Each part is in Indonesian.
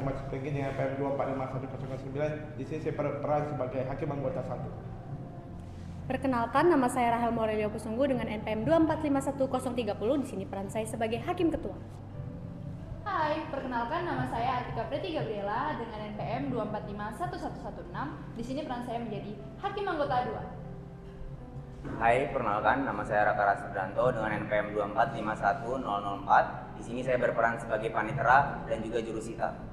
Masing-Masing Tinggi dengan NPM 2451009. Di sini saya berperan sebagai hakim anggota 1. Perkenalkan, nama saya Rahel Morelio Kusunggu dengan NPM 2451030. Di sini peran saya sebagai hakim ketua. Hai, perkenalkan nama saya Artika Preti Gabriela dengan NPM 2451116. Di sini peran saya menjadi hakim anggota 2. Hai, perkenalkan nama saya Raka Rasudranto dengan NPM 2451004. Di sini saya berperan sebagai panitera dan juga jurusita.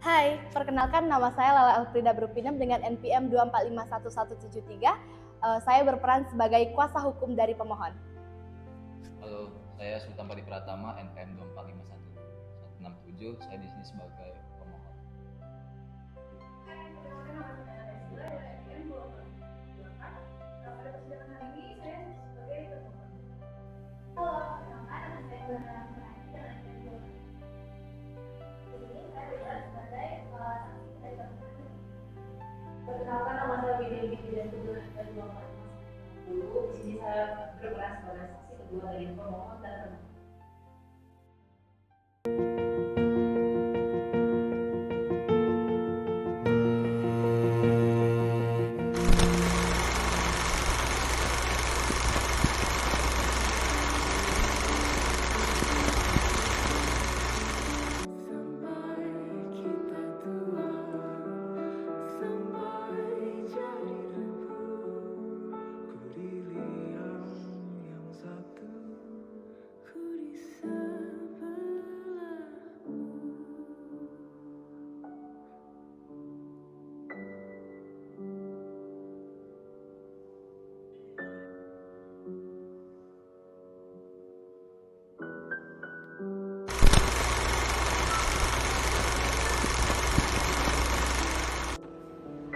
Hai, perkenalkan nama saya Lala Elfrida Brupinem dengan NPM 2451173. Saya berperan sebagai kuasa hukum dari pemohon. Halo, saya Sultan Padi Pratama, NPM 2451167. Saya di sini sebagai pemohon. Perkenalkan, nama saya Widya dan kedua dari 24510. Di sini saya berperan sebagai saksi kedua dari pemohon dan termohon.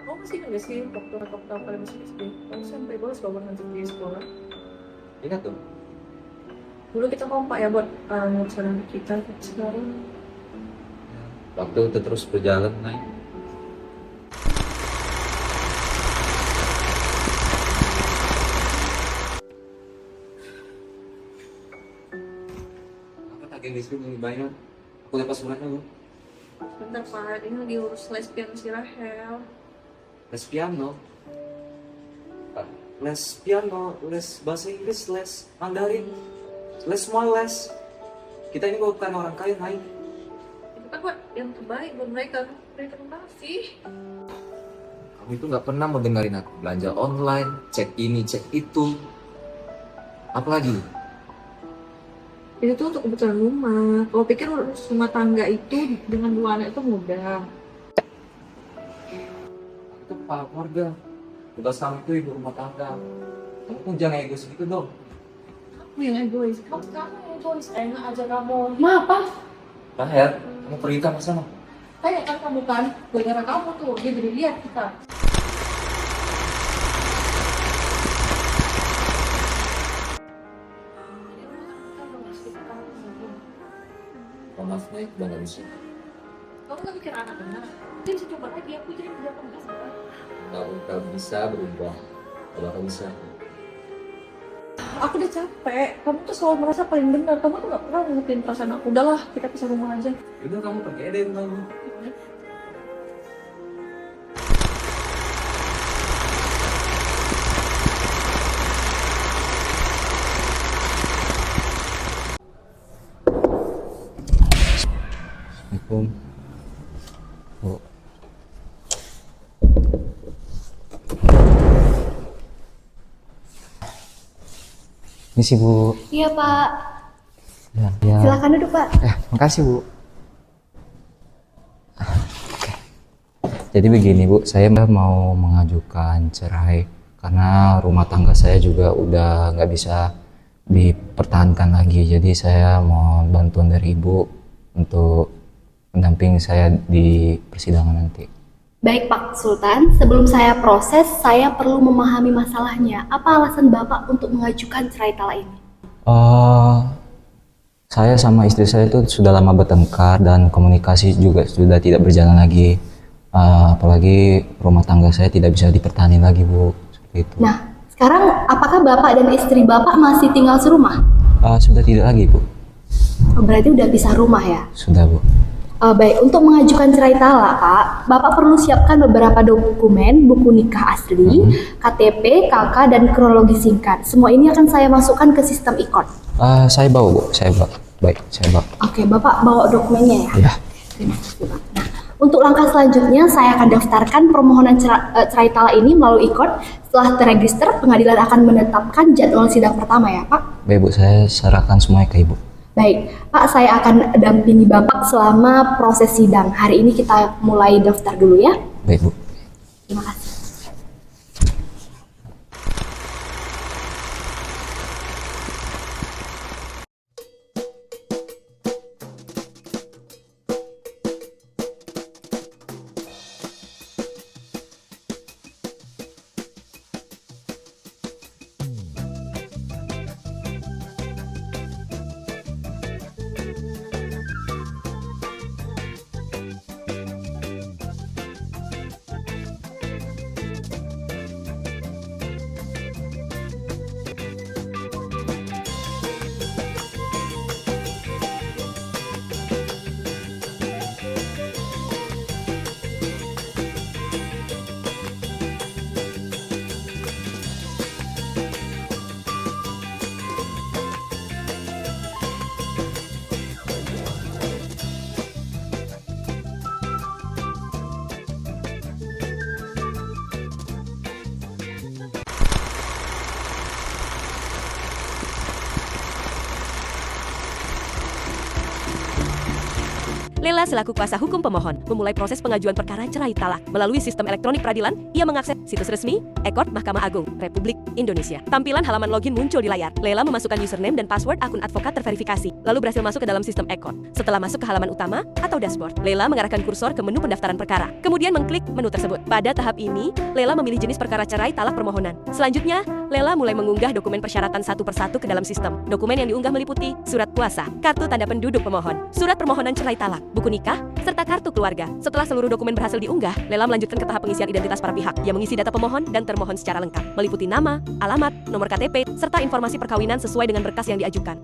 Kamu masih ingat gak sih waktu rekap kalian masih SD? Kamu sampai bolos gak pernah di sekolah? Ingat tuh? Dulu kita kompak ya buat ngurusin kita. Sekarang Waktu itu terus berjalan naik. Apa tagihan listrik lebih banyak? Aku lepas bulan dulu. bentar Pak, ini lagi urus les piano si Rahel. Les piano. Les piano, les bahasa Inggris, les Mandarin, les semua les. Kita ini bukan orang kaya, naik. Itu kan buat yang terbaik buat mereka. Mereka makasih. Kamu itu nggak pernah mau dengerin aku belanja online, cek ini, cek itu. Apalagi? Itu tuh untuk kebutuhan rumah. Kalau pikir urus rumah tangga itu dengan 2 anak itu mudah. Itu kepala keluarga. Tugas kamu itu ibu rumah tangga. Kamu pun jangan egois gitu dong. Kamu yang egois. Kamu yang egois. Enak aja kamu. Ma, apa? Rahel, kamu pergi ke sana. Kayak kan kamu kan, gara-gara kamu tuh, dia jadi lihat kita. Kalau maaf naik, udah nggak bisa. Kamu gak mikir anak benar? Dia bisa coba lagi, aku jadi kerja kamu sekarang. Kalau bisa berubah. Kalau nggak bisa. Aku udah capek, kamu tuh selalu merasa paling benar. Kamu tuh gak pernah ngertiin perasaan aku. Udahlah, kita pisah rumah aja. Udah kamu pergi aja dari rumahmu. Assalamualaikum. Bu. Ini sih Bu. Iya Pak, Ya. silakan duduk Pak. Makasih Bu. Oke. Jadi begini Bu, saya mau mengajukan cerai karena rumah tangga saya juga udah nggak bisa dipertahankan lagi. Jadi saya mau bantuan dari Ibu untuk mendampingi saya di persidangan nanti. Baik Pak Sultan, sebelum saya proses, saya perlu memahami masalahnya. Apa alasan Bapak untuk mengajukan cerai talak ini? Saya sama istri saya itu sudah lama bertengkar dan komunikasi juga sudah tidak berjalan lagi. Apalagi rumah tangga saya tidak bisa dipertahankan lagi Bu. Seperti itu. Nah, sekarang apakah Bapak dan istri Bapak masih tinggal serumah? Sudah tidak lagi Bu. Oh, berarti udah pisah rumah ya? Sudah Bu. Baik, untuk mengajukan cerai talak, Pak, Bapak perlu siapkan beberapa dokumen, buku nikah asli, KTP, KK, dan kronologi singkat. Semua ini akan saya masukkan ke sistem e-court. Saya bawa Bu, saya bawa. Baik, saya bawa. Oke, Bapak bawa dokumennya ya? Ya. Terima kasih, Pak. Nah, untuk langkah selanjutnya, saya akan daftarkan permohonan cerai talak ini melalui e-court. Setelah terregister, pengadilan akan menetapkan jadwal sidang pertama ya, Pak? Baik Bu, saya serahkan semuanya ke Ibu. Baik, Pak, saya akan dampingi Bapak selama proses sidang. Hari ini kita mulai daftar dulu ya. Baik Bu. Terima kasih. Lela selaku kuasa hukum pemohon memulai proses pengajuan perkara cerai talak. Melalui sistem elektronik peradilan, ia mengakses situs resmi e-court Mahkamah Agung Republik Indonesia. Tampilan halaman login muncul di layar. Lela memasukkan username dan password akun advokat terverifikasi, lalu berhasil masuk ke dalam sistem e-court. Setelah masuk ke halaman utama atau dashboard, Lela mengarahkan kursor ke menu pendaftaran perkara. Kemudian mengklik menu tersebut. Pada tahap ini, Lela memilih jenis perkara cerai talak permohonan. Selanjutnya, Lela mulai mengunggah dokumen persyaratan satu persatu ke dalam sistem. Dokumen yang diunggah meliputi surat kuasa, kartu tanda penduduk pemohon, surat permohonan cerai talak, buku nikah, serta kartu keluarga. Setelah seluruh dokumen berhasil diunggah, Lela melanjutkan ke tahap pengisian identitas para pihak yang mengisi data pemohon dan termohon secara lengkap, meliputi nama, alamat, nomor KTP, serta informasi perkawinan sesuai dengan berkas yang diajukan.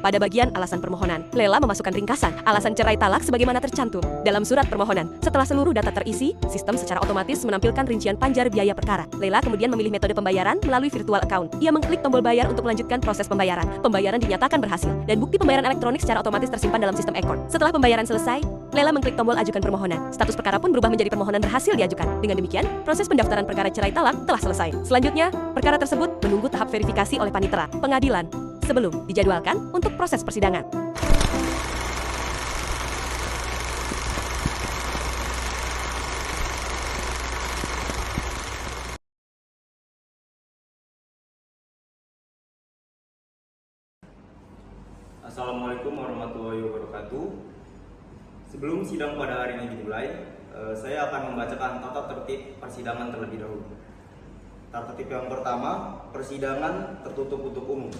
Pada bagian alasan permohonan, Lela memasukkan ringkasan alasan cerai talak sebagaimana tercantum dalam surat permohonan. Setelah seluruh data terisi, sistem secara otomatis menampilkan rincian panjar biaya perkara. Lela kemudian memilih metode pembayaran melalui virtual account. Ia mengklik tombol bayar untuk melanjutkan proses pembayaran. Pembayaran dinyatakan berhasil dan bukti pembayaran elektronik secara otomatis tersimpan dalam sistem e-court. Setelah pembayaran selesai, Lela mengklik tombol ajukan permohonan. Status perkara pun berubah menjadi permohonan berhasil diajukan. Dengan demikian, proses pendaftaran perkara cerai talak telah selesai. Selanjutnya, perkara tersebut menunggu tahap verifikasi oleh panitera pengadilan sebelum dijadwalkan untuk proses persidangan. Assalamualaikum warahmatullahi wabarakatuh. Sebelum sidang pada hari ini dimulai, saya akan membacakan tata tertib persidangan terlebih dahulu. Tata tertib yang pertama, persidangan tertutup untuk umum.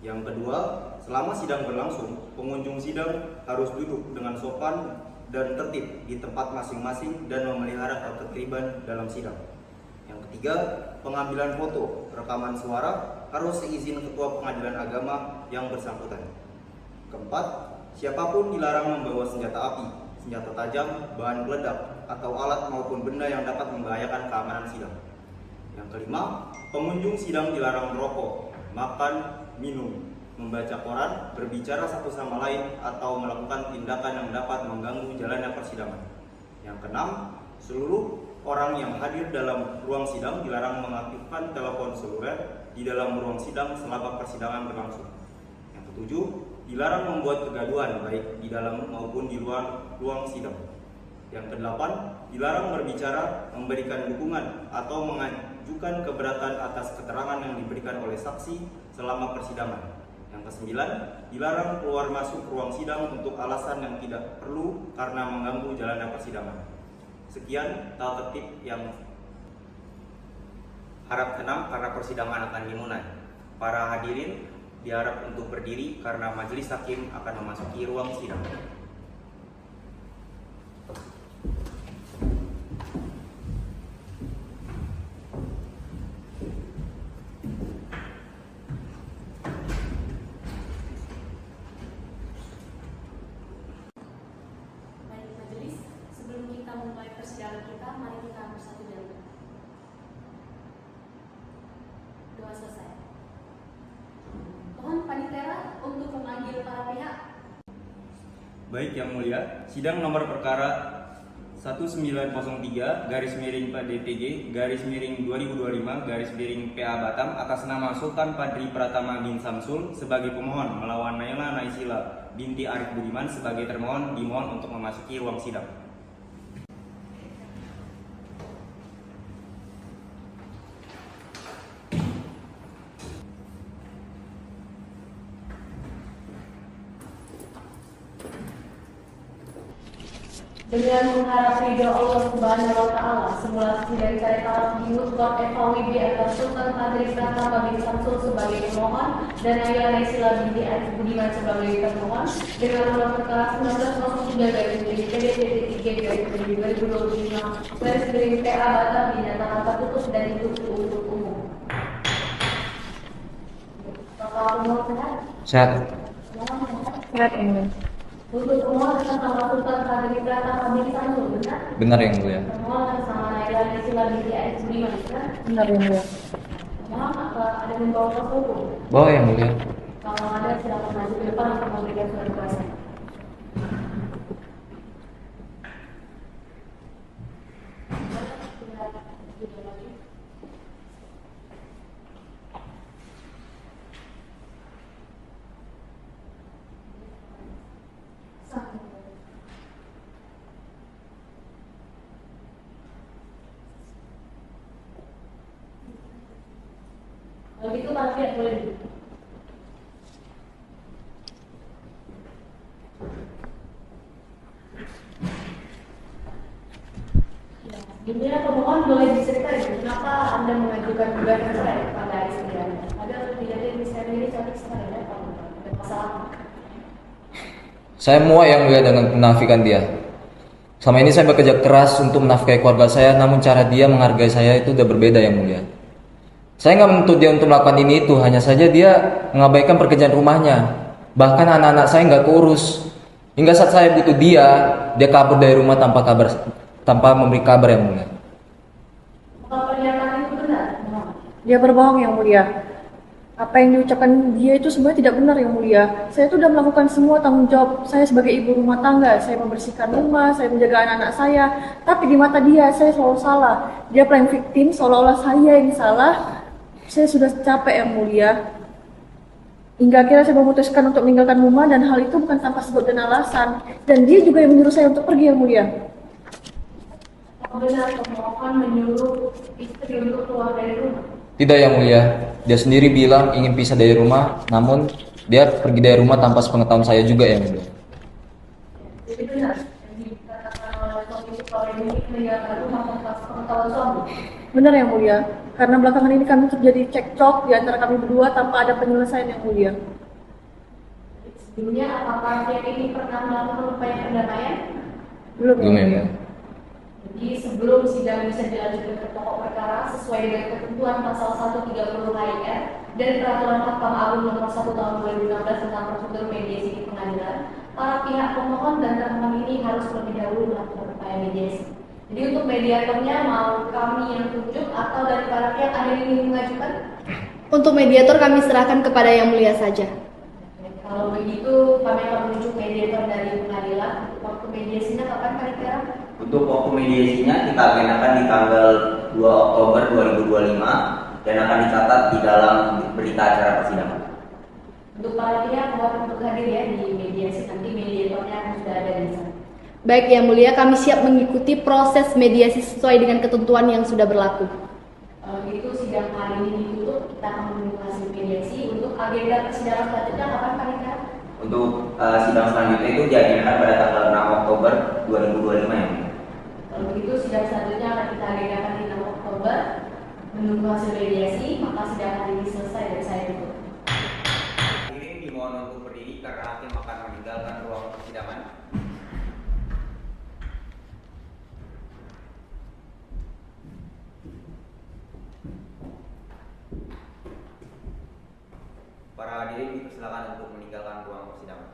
Yang kedua, selama sidang berlangsung, pengunjung sidang harus duduk dengan sopan dan tertib di tempat masing-masing dan memelihara ketertiban dalam sidang. Yang ketiga, pengambilan foto, rekaman suara harus seizin Ketua Pengadilan Agama yang bersangkutan. Keempat, siapapun dilarang membawa senjata api, senjata tajam, bahan peledak, atau alat maupun benda yang dapat membahayakan keamanan sidang. Yang kelima, pengunjung sidang dilarang merokok, makan, minum, membaca koran, berbicara satu sama lain, atau melakukan tindakan yang dapat mengganggu jalannya persidangan. Yang keenam, seluruh orang yang hadir dalam ruang sidang dilarang mengaktifkan telepon seluler di dalam ruang sidang selama persidangan berlangsung. Yang ketujuh, dilarang membuat kegaduhan baik di dalam maupun di luar ruang sidang. Yang kedelapan, dilarang berbicara, memberikan dukungan, atau mengajukan keberatan atas keterangan yang diberikan oleh saksi selama persidangan. Yang kesembilan, dilarang keluar masuk ruang sidang untuk alasan yang tidak perlu karena mengganggu jalannya persidangan. Sekian tata tertib yang harap tenang karena persidangan akan dimulai. Para hadirin diharap untuk berdiri karena majelis hakim akan memasuki ruang sidang. persidangan kita, mari kita bersatu dalam doa selesai. Mohon Panitera untuk memanggil para pihak. Baik Yang Mulia, sidang nomor perkara 1903 garis miring PDPG garis miring 2025 garis miring PA Batam atas nama Sultan Padri Pratama bin Samsul sebagai pemohon melawan Naila Naisila binti Arif Budiman sebagai termohon dimohon untuk memasuki ruang sidang. Dengan mengharap ridho Allah Subhanahu wa Ta'ala, simulasi dari syariat talak dimutlak FHWB atas Sultan Padri Pratama bin Samsul sebagai pemohon dan Naila Naisila binti Arif Budiman sebagai termohon dengan nomor perkara 1903 garis miring PDPT 3 garis miring 2025 garis miring PA Batam dinyatakan tertutup dan ditutup untuk umum. Bapak pemohon sehat? Sehat. Sehat ini. Untuk pemohon atas nama Sultan Padri Pratama bin Samsul, benar? Benar Yang Mulia. Pemohon atas nama Naila Naisila binti Arif Budiman, benar? Benar Yang Mulia. Mohon apa ada membawa kuasa hukum? Bawa Yang Mulia. Kalau ada silakan maju ke depan untuk memberikan surat kuasa. Kalau gitu para pihak boleh duduk. Ini pemohon boleh diceritakan kenapa Anda mengajukan gugatan cerai pada hari Senin? Ada tidak ada yang saya milih cantik sekali ya, Pak? Ada masalah? Saya muak Yang Mulia dengan menafikan dia. Selama ini saya bekerja keras untuk menafkahi keluarga saya, namun cara dia menghargai saya itu udah berbeda Yang Mulia. Saya nggak menuntut dia untuk melakukan ini itu, hanya saja dia mengabaikan pekerjaan rumahnya. Bahkan anak-anak saya nggak keurus. Hingga saat saya butuh dia kabur dari rumah tanpa memberi kabar Yang Mulia. Apa pernyataan itu benar? Dia berbohong Yang Mulia. Apa yang diucapkan dia itu sebenarnya tidak benar Yang Mulia. Saya itu sudah melakukan semua tanggung jawab saya sebagai ibu rumah tangga. Saya membersihkan rumah, saya menjaga anak-anak saya. Tapi di mata dia, saya selalu salah. Dia playing victim, seolah-olah saya yang salah. Saya sudah capek Yang Mulia. Hingga akhirnya saya memutuskan untuk meninggalkan rumah dan hal itu bukan tanpa sebab dan alasan. Dan dia juga yang menyuruh saya untuk pergi Yang Mulia. Apa benar pemohon menyuruh istri untuk keluar dari rumah? Tidak Yang Mulia. Dia sendiri bilang ingin pisah dari rumah, namun dia pergi dari rumah tanpa sepengetahuan saya juga Yang Mulia. Jadi benar yang dikatakan oleh suami itu kalau ini meninggalkan rumah tanpa sepengetahuan suami. Benar Yang Mulia. Karena belakangan ini kami terjadi cekcok di antara kami berdua tanpa ada penyelesaian Yang Mulia. Sebelumnya apakah pihak ini pernah melakukan upaya perdamaian? Belum Belum Yang Mulia. Jadi sebelum sidang bisa dilanjutkan ke pokok perkara sesuai dengan ketentuan pasal 130 HIR dan Peraturan Mahkamah Agung Nomor 1 Tahun 2016 tentang prosedur mediasi di pengadilan, para pihak pemohon dan termohon ini harus terlebih dahulu melakukan upaya mediasi. Jadi untuk mediatornya mau kami yang tunjuk atau dari para pihak ada yang ingin mengajukan? Untuk mediator kami serahkan kepada Yang Mulia saja. Kalau begitu kami akan menunjuk mediator dari pengadilan. Waktu mediasinya kapan kira-kira? Untuk waktu mediasinya kita agendakan di tanggal 2 Oktober 2025 dan akan dicatat di dalam berita acara persidangan. Untuk para pihak mohon untuk hadir ya di mediasi, nanti mediatornya sudah ada di sana. Baik Yang Mulia, kami siap mengikuti proses mediasi sesuai dengan ketentuan yang sudah berlaku. Kalau begitu sidang hari ini ditutup, kita akan menunggu hasil mediasi. Untuk agenda persidangan selanjutnya kapan kira-kira? Untuk sidang selanjutnya itu diagendakan pada tanggal 6 Oktober 2025 ya. Kalau begitu sidang selanjutnya akan kita agendakan di 6 Oktober. Menunggu hasil mediasi, maka sidang hari ini selesai dan saya tutup. Hadirin dimohon untuk berdiri karena hakim akan meninggalkan ruang persidangan. Para hadirin dipersilakan untuk meninggalkan ruang persidangan.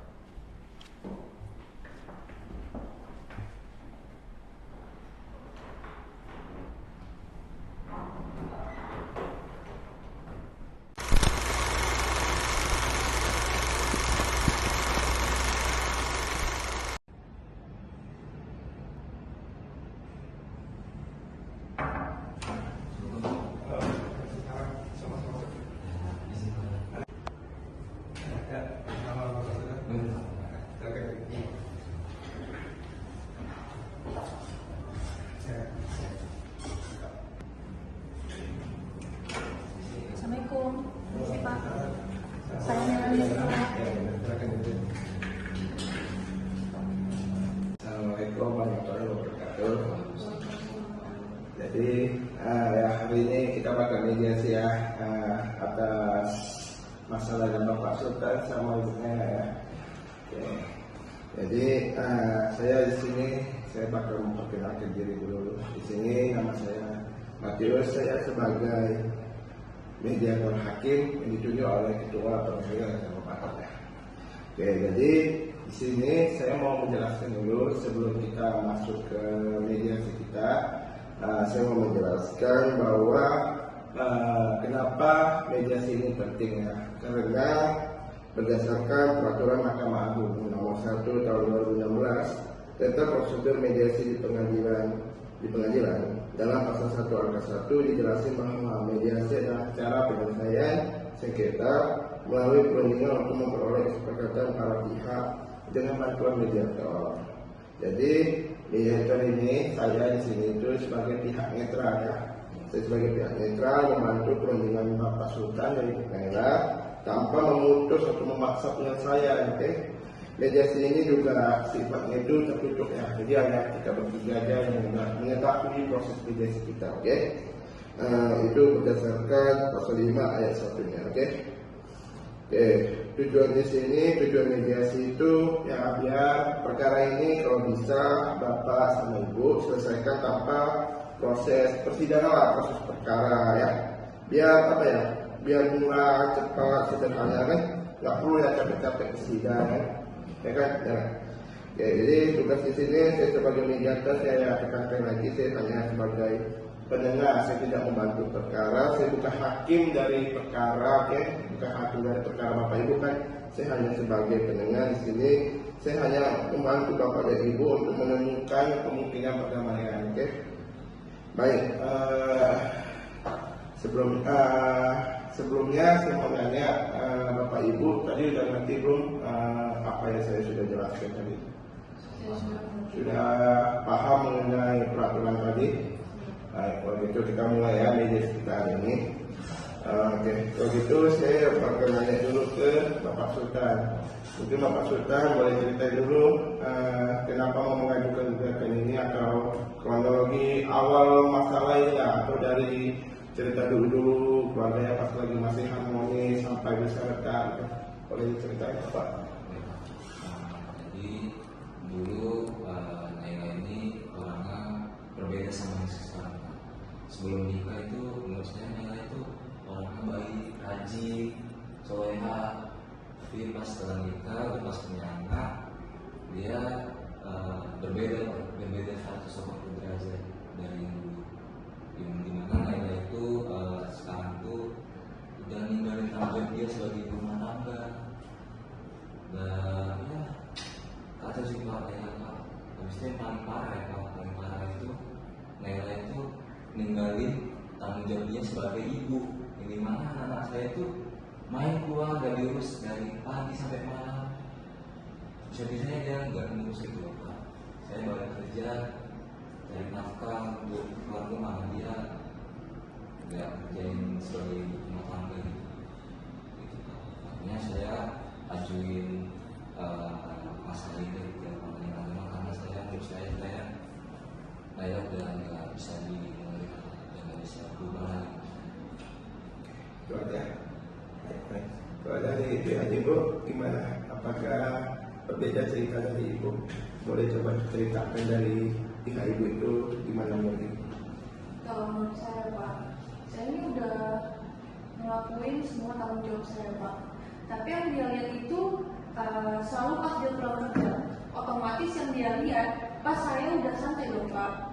Sultan sama ibunya ya. Oke. Jadi saya di sini saya bakal memperkenalkan diri dulu. Di sini nama saya Matius, saya sebagai mediator hakim yang ditunjuk oleh ketua pengadilan sama Pak ya. Oke, jadi di sini saya mau menjelaskan dulu sebelum kita masuk ke mediasi kita. Saya mau menjelaskan bahwa kenapa mediasi ini penting ya. Karena berdasarkan peraturan Mahkamah Agung nomor 1 tahun 2016 tentang prosedur mediasi di pengadilan dalam pasal 1 angka 1 dijelasin bahwa mediasi adalah cara penyelesaian sengketa melalui perundingan untuk memperoleh kesepakatan para pihak dengan bantuan mediator. Jadi mediator ini saya di sini itu sebagai pihak netral ya. Saya sebagai pihak netral membantu perundingan Bapak Sultan dari Nela tanpa memutus atau memaksa penyelesaian. Oke. Mediasi ini juga sifatnya itu tertutup ya. Jadi hanya kita bertiga aja yang mengetahui proses mediasi kita. Oke. Itu berdasarkan pasal 5 ayat 1-nya. Oke. Oke, tujuan di sini, tujuan mediasi itu ya biar perkara ini kalau bisa Bapak sama Ibu selesaikan tanpa proses persidangan lah, proses perkara ya. Biar apa ya? Biar murah, cepat, sederhana kan? Gak perlu ya capek-capek persidangan, ya kan? Ya. Oke, jadi tugas di sini saya sebagai mediator saya tekankan lagi saya hanya sebagai pendengar, saya tidak membantu perkara, saya bukan hakim dari perkara, oke? Bukan hakim dari perkara Bapak Ibu kan? Saya hanya sebagai pendengar di sini, saya hanya membantu Bapak dan Ibu untuk menemukan kemungkinan perdamaian, oke? Baik, sebelumnya saya mau nanya Bapak Ibu tadi udah ngerti belum apa yang saya sudah jelaskan tadi? Sudah paham mengenai peraturan tadi? Baik, kalau gitu kita mulai ya mediasi kita hari ini. Oke, kalau gitu saya bakal nanya dulu ke Bapak Sultan. Mungkin Bapak Sultan boleh ceritain dulu kenapa mau mengajukan gugatan ini atau kronologi awal masalah ini ya, atau dari cerita dulu keluarganya pas lagi masih harmonis sampai bisa rekan. Boleh diceritain Bapak? Jadi dulu Naila ini orangnya berbeda sama yang sekarang. Sebelum nikah itu menurut saya Naila itu orangnya baik, rajin, soleha. Tapi pas setelah nikah, pas punya anak, dia berbeda 180 derajat dari yang dulu. Dimana Naila itu sekarang tuh udah ninggalin tanggung dia sebagai ibu rumah tangga. Dan ya kata sih Pak, ya Pak, habisnya yang paling parah ya Pak, paling parah itu Naila itu ninggalin tanggung jawab dia sebagai ibu. Yang dimana anak saya itu main keluar gak diurus dari pagi sampai malam. Bisa-bisanya dia nggak ngurus itu Pak. Saya balik kerja cari nafkah untuk keluarga, malah dia nggak kerjain sebagai ibu rumah tangga gitu. Makanya saya ajuin masalah ini ke pengadilan karena menurut saya udah nggak bisa dimulai dan nggak bisa berubah lagi. Itu aja. Baik. Kalau dari pihak Ibu gimana? Apakah berbeda cerita dari Ibu? Boleh coba ceritakan dari pihak Ibu itu gimana mungkin? Kalau menurut saya Pak, saya ini udah ngelakuin semua tanggung jawab saya Pak. Tapi yang dia lihat itu selalu pas dia pulang kerja, otomatis yang dia lihat pas saya udah santai loh Pak.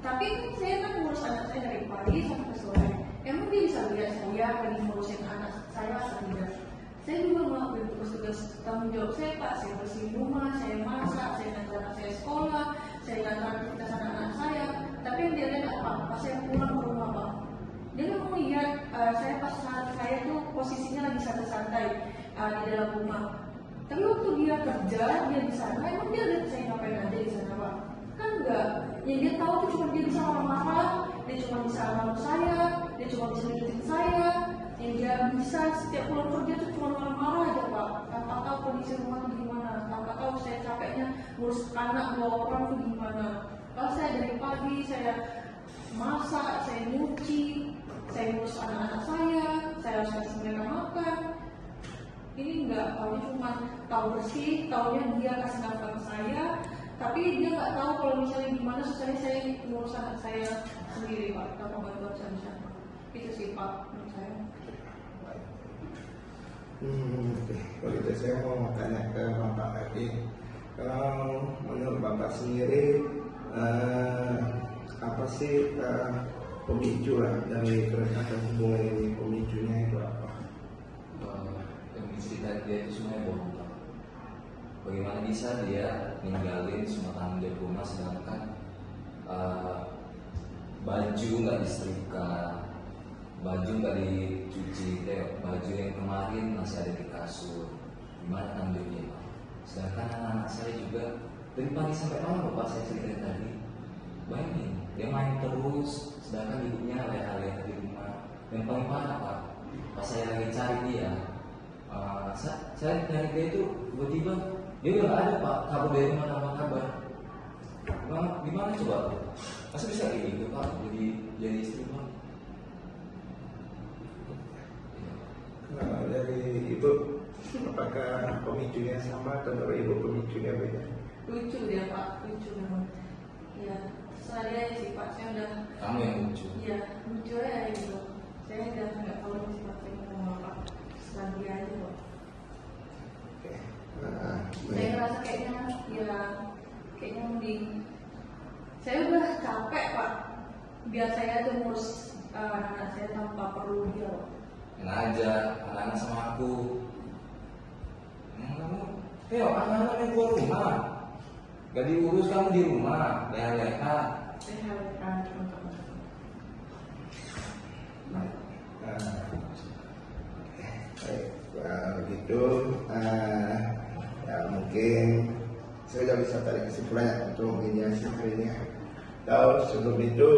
Tapi kan saya kan ngurus anak saya dari pagi sampai sore. Emang dia bisa lihat saya lagi ngurusin anak saya atau tidak? Saya juga melakukan tugas-tugas tanggung jawab saya Pak. Saya bersihin rumah, saya masak, saya ngantar anak saya sekolah, saya ngantar aktivitas anak-anak saya. Tapi yang dia lihat apa? Pas saya pulang ke rumah Pak, dia nggak mau lihat saya pas saat saya tuh posisinya lagi santai-santai di dalam rumah. Tapi waktu dia kerja, dia di sana, emang dia lihat saya ngapain aja di sana Pak? Kan enggak. Yang dia tahu tuh cuma dia bisa marah-marah, dia cuma bisa ngomong saya, dia cuma bisa ngikutin saya. Yang dia bisa setiap pulang kerja tuh cuma marah-marah aja Pak. Tanpa tahu kondisi rumah tuh gimana, tanpa tahu saya capeknya ngurus anak 2 orang tuh gimana. Kalau saya dari pagi saya masak, saya nyuci, saya ngurus anak-anak saya harus kasih mereka makan. Ini enggak, taunya cuma tahu bersih, taunya dia kasih nafkah ke saya, tapi dia nggak tahu kalau misalnya gimana susahnya saya ngurus anak saya sendiri Pak, tanpa bantuan siapa. Itu sih Pak menurut saya. Oke. Kalau gitu saya mau tanya ke Bapak lagi. Kalau menurut Bapak sendiri, apa sih pemicu lah dari kerusakan hubungan ini? Pemicunya itu apa? Kondisi dia itu semuanya bohong Pak. Bagaimana bisa dia ninggalin semua tanggung jawab rumah sedangkan baju nggak disetrika, baju nggak dicuci, baju yang kemarin masih ada di kasur, gimana tanggung jawabnya Pak? Sedangkan anak-anak saya juga dari pagi sampai malam Bapak saya cerita tadi, bayangin dia main terus, sedangkan ibunya leha-leha di rumah. Yang paling parah Pak, pas saya lagi cari dia, saya nyari dia itu tiba-tiba dia udah nggak ada Pak, kabur dari rumah tanpa kabar. Gimana coba? Masa bisa kayak gitu Pak, jadi istri Pak? Kalau dari ibu, apakah pemicunya sama atau dari ibu pemicunya beda? Lucu dia Pak, lucu memang. Ya, setelah dia sih Pak, saya udah. Kamu yang lucu. Iya, lucu ya gitu. Saya udah nggak tahu sih Pak, saya ngomong apa. Setelah dia aja Pak. Oke. Saya ngerasa kayaknya mending. Saya udah capek Pak. Biar saya tuh ngurus anak saya tanpa perlu dia Pak. Enak aja, anak-anak sama aku. Kamu, anak-anak yang keluar rumah. Gak diurus kamu di rumah, leha-leha. Saya harapkan teman-teman. Begitu, ya mungkin saya sudah bisa tarik kesimpulannya untuk mediasi hari ini. Tahu sebelum itu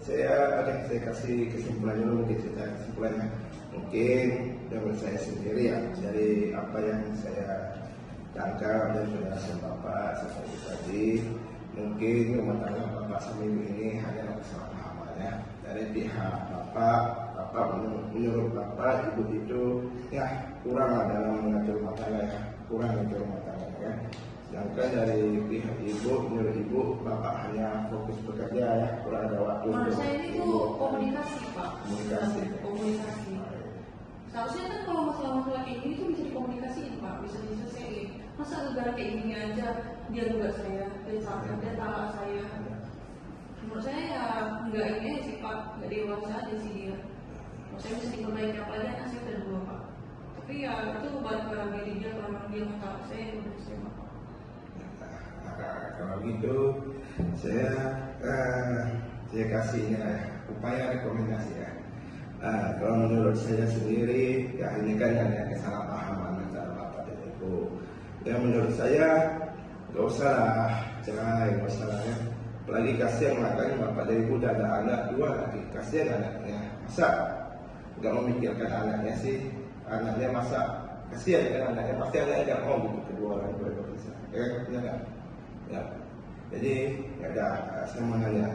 saya kasih kesimpulan dulu, mungkin cerita kesimpulannya. Mungkin dari saya sendiri ya, dari apa yang saya tangkap dan penjelasan Bapak seperti tadi, mungkin rumah tangga Bapak sama Ibu ini hanya kesalahpahamannya dari pihak Bapak menurut Bapak Ibu itu ya kurang dalam mengatur rumah tangga ya, kurang mengatur rumah tangga ya. Sedangkan dari pihak Ibu, menurut Ibu Bapak hanya fokus bekerja ya, kurang ada waktu. Menurut saya ini tuh komunikasi Pak. Komunikasi. Seharusnya kan kalau masalah-masalah kayak gini tuh bisa dikomunikasiin Pak, bisa diselesaikan. Masa negara kayak gini aja dia juga saya, dia talak saya. Menurut saya ya nggak ini sih Pak, nggak dewasa aja sih dia. Menurut saya bisa diperbaiki, apalagi anak saya udah 2 Pak. Tapi ya itu balik ke diri dia, kalau memang dia mau talak saya, udah saya Pak. Kalau gitu saya kasih upaya rekomendasi ya. Kalau menurut saya sendiri ya ini kan ada kesalahpahaman antara Bapak dan Ibu. Ya menurut saya nggak usah lah cerai, nggak usah lah ya. Apalagi kasihan makanya Bapak dan Ibu udah ada anak 2 lagi, kasihan anaknya. Masa nggak memikirkan anaknya sih? Anaknya masa kasihan kan anaknya, pasti anaknya nggak mau gitu kedua orang berpisah. Ya kan? Ya. Jadi ya udah, saya mau nanya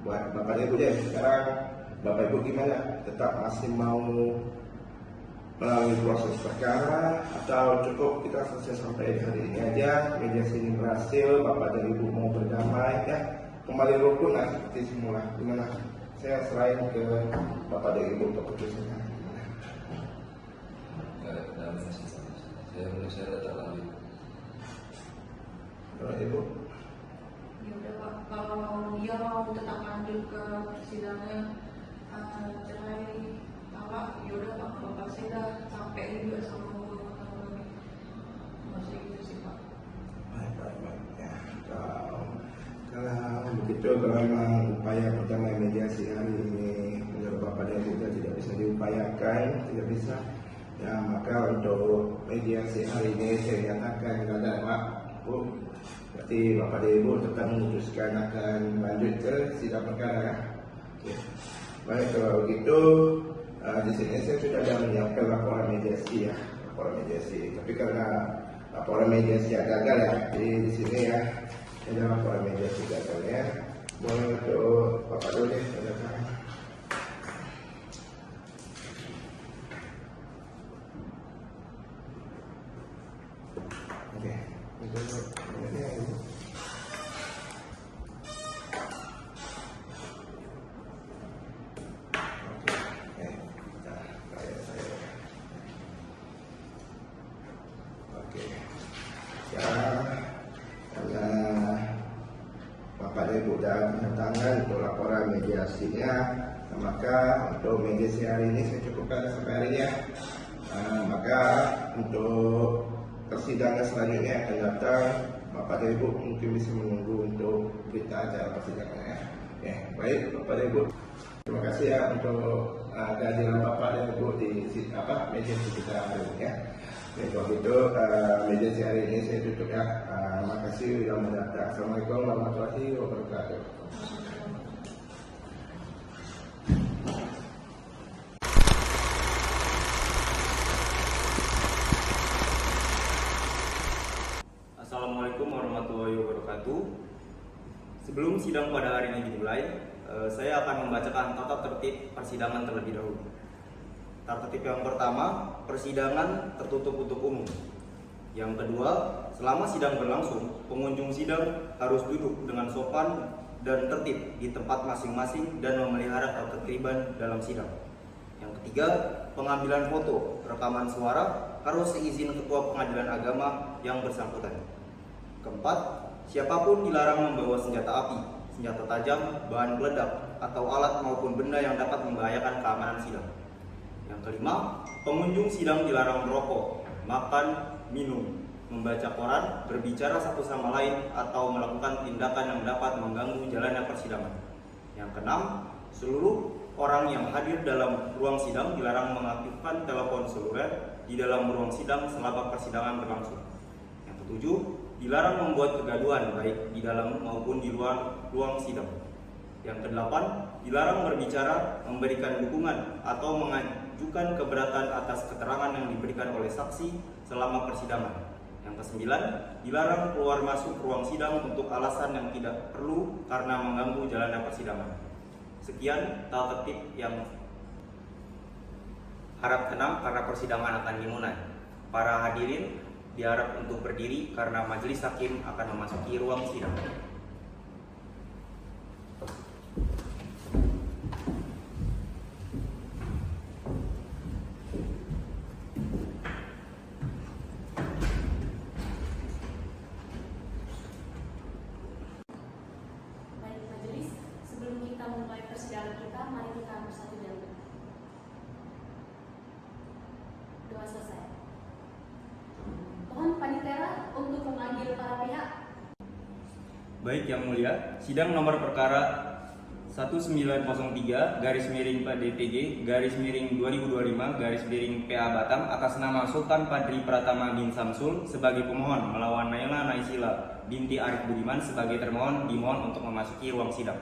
buat Bapak dan Ibu deh, sekarang Bapak Ibu gimana? Tetap masih mau melalui proses perkara atau cukup kita selesai sampai hari ini aja, mediasi ini berhasil, Bapak dan Ibu mau berdamai ya, kembali rukun lah seperti semula. Gimana? Saya serahin ke Bapak dan Ibu untuk keputusannya. Saya udah lanjut. Kalau Ibu? Ya udah Pak, kalau dia mau tetap lanjut ke persidangan cerai talak, ya udah Pak, Bapak saya udah capek juga sama rumah tangga lagi. Masih gitu sih Pak. Baik. Ya, kalau begitu, kalau memang upaya pertama mediasi hari ini menurut Bapak dan Ibu tidak bisa diupayakan, tidak bisa, ya maka untuk mediasi hari ini saya nyatakan gagal Pak Bu. Berarti Bapak dan Ibu tetap memutuskan akan lanjut ke sidang perkara ya. Oke. Baik, kalau begitu di sini saya sudah ada menyiapkan laporan mediasi ya, laporan mediasi. Tapi karena laporan mediasi gagal ya, jadi di sini ya ada laporan mediasi gagalnya. Boleh untuk Bapak dulu deh, silakan. tidak tanda tangan untuk laporan mediasinya. Maka untuk mediasi hari ini saya cukupkan sampai hari ini ya. Maka untuk persidangan selanjutnya akan datang, Bapak dan Ibu mungkin bisa menunggu untuk berita acara persidangan ya. Baik Bapak dan Ibu, terima kasih ya untuk kehadiran Bapak dan Ibu di mediasi kita hari ini ya. Kalau gitu mediasi hari ini saya tutup ya. Terima kasih sudah mendatang. Assalamualaikum warahmatullahi wabarakatuh. Assalamualaikum warahmatullahi wabarakatuh. Sebelum sidang pada hari ini dimulai, saya akan membacakan tata tertib persidangan terlebih dahulu. Tata tertib yang pertama, persidangan tertutup untuk umum. Yang kedua, selama sidang berlangsung, pengunjung sidang harus duduk dengan sopan dan tertib di tempat masing-masing dan memelihara ketertiban dalam sidang. Yang ketiga, pengambilan foto, rekaman suara harus seizin Ketua Pengadilan Agama yang bersangkutan. Keempat, siapapun dilarang membawa senjata api, senjata tajam, bahan peledak, atau alat maupun benda yang dapat membahayakan keamanan sidang. Yang kelima, pengunjung sidang dilarang merokok, makan, minum, membaca koran, berbicara satu sama lain, atau melakukan tindakan yang dapat mengganggu jalannya persidangan. Yang keenam, seluruh orang yang hadir dalam ruang sidang dilarang mengaktifkan telepon seluler di dalam ruang sidang selama persidangan berlangsung. Yang ketujuh, dilarang membuat kegaduhan baik di dalam maupun di luar ruang sidang. Yang kedelapan, dilarang berbicara, memberikan dukungan, atau mengajukan keberatan atas keterangan yang diberikan oleh saksi selama persidangan. Yang kesembilan, dilarang keluar masuk ruang sidang untuk alasan yang tidak perlu karena mengganggu jalannya persidangan. Sekian tata tertib yang harap tenang karena persidangan akan dimulai. Para hadirin diharap untuk berdiri karena majelis hakim akan memasuki ruang sidang. Baik majelis, sebelum kita memulai persidangan kita, mari kita bersatu dalam doa selesai. Mohon panitera untuk memanggil para pihak. Baik Yang Mulia, sidang nomor perkara 1903/PDTG/2025/PA Batam atas nama Sultan Padri Pratama bin Samsul sebagai pemohon melawan Naila Naisila binti Arif Budiman sebagai termohon dimohon untuk memasuki ruang sidang.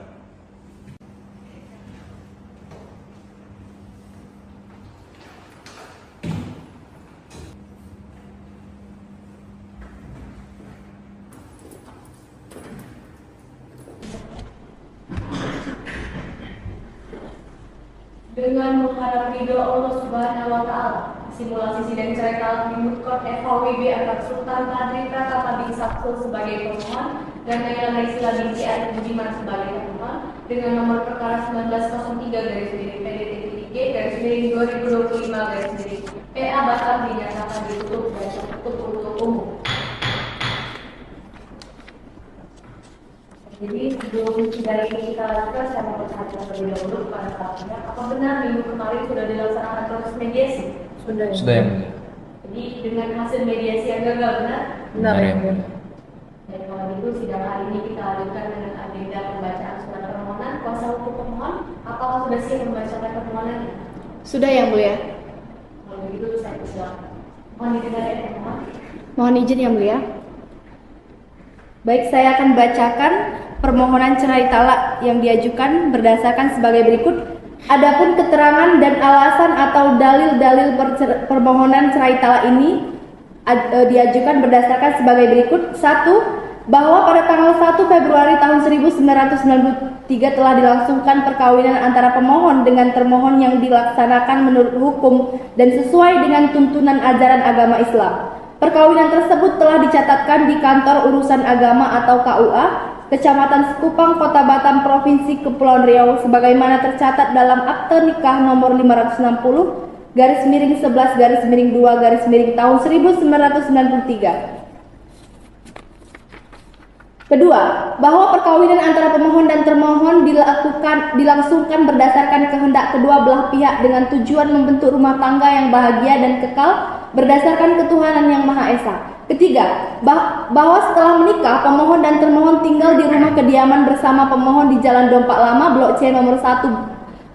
Dengan mengharap ridho Allah Subhanahu wa Ta'ala, simulasi sidang cerai talak di Moot Court FHWB atas Sultan Padri Pratama bin Samsul sebagai pemohon dan Naila Naisila binti Arif Budiman sebagai termohon dengan nomor perkara 1903/PDT3/2025/PA Batam dinyatakan ditutup dan tertutup untuk umum. Jadi sebelum sidang ini kita lakukan, saya mau bertanya terlebih dahulu kepada pihak. Apa benar minggu kemarin sudah dilaksanakan proses mediasi? Sudah Sudah ya Mulia. Jadi dengan hasil mediasi yang gagal, benar? Benar ya. Dan kalau itu sidang hari ini kita lanjutkan dengan agenda pembacaan surat permohonan. Kuasa hukum pemohon, apakah sudah siap membacakan permohonannya? Sudah Yang Mulia. Kalau begitu saya persilakan. Mohon didengar ya pemohon. Mohon izin Yang Mulia. Baik, saya akan bacakan permohonan cerai talak yang diajukan berdasarkan sebagai berikut. Adapun keterangan dan alasan atau dalil-dalil permohonan cerai talak ini diajukan berdasarkan sebagai berikut. 1. Bahwa pada tanggal 1 Februari tahun 1993 telah dilangsungkan perkawinan antara pemohon dengan termohon yang dilaksanakan menurut hukum dan sesuai dengan tuntunan ajaran agama Islam. Perkawinan tersebut telah dicatatkan di Kantor Urusan Agama atau KUA, Kecamatan Sekupang, Kota Batam, Provinsi Kepulauan Riau, sebagaimana tercatat dalam Akte Nikah nomor 560/11/2/tahun 1993. Kedua, bahwa perkawinan antara pemohon dan termohon dilangsungkan berdasarkan kehendak kedua belah pihak dengan tujuan membentuk rumah tangga yang bahagia dan kekal berdasarkan ketuhanan yang Maha Esa. Ketiga, bahwa setelah menikah, pemohon dan termohon tinggal di rumah kediaman bersama pemohon di Jalan Dompak Lama, Blok C nomor 1,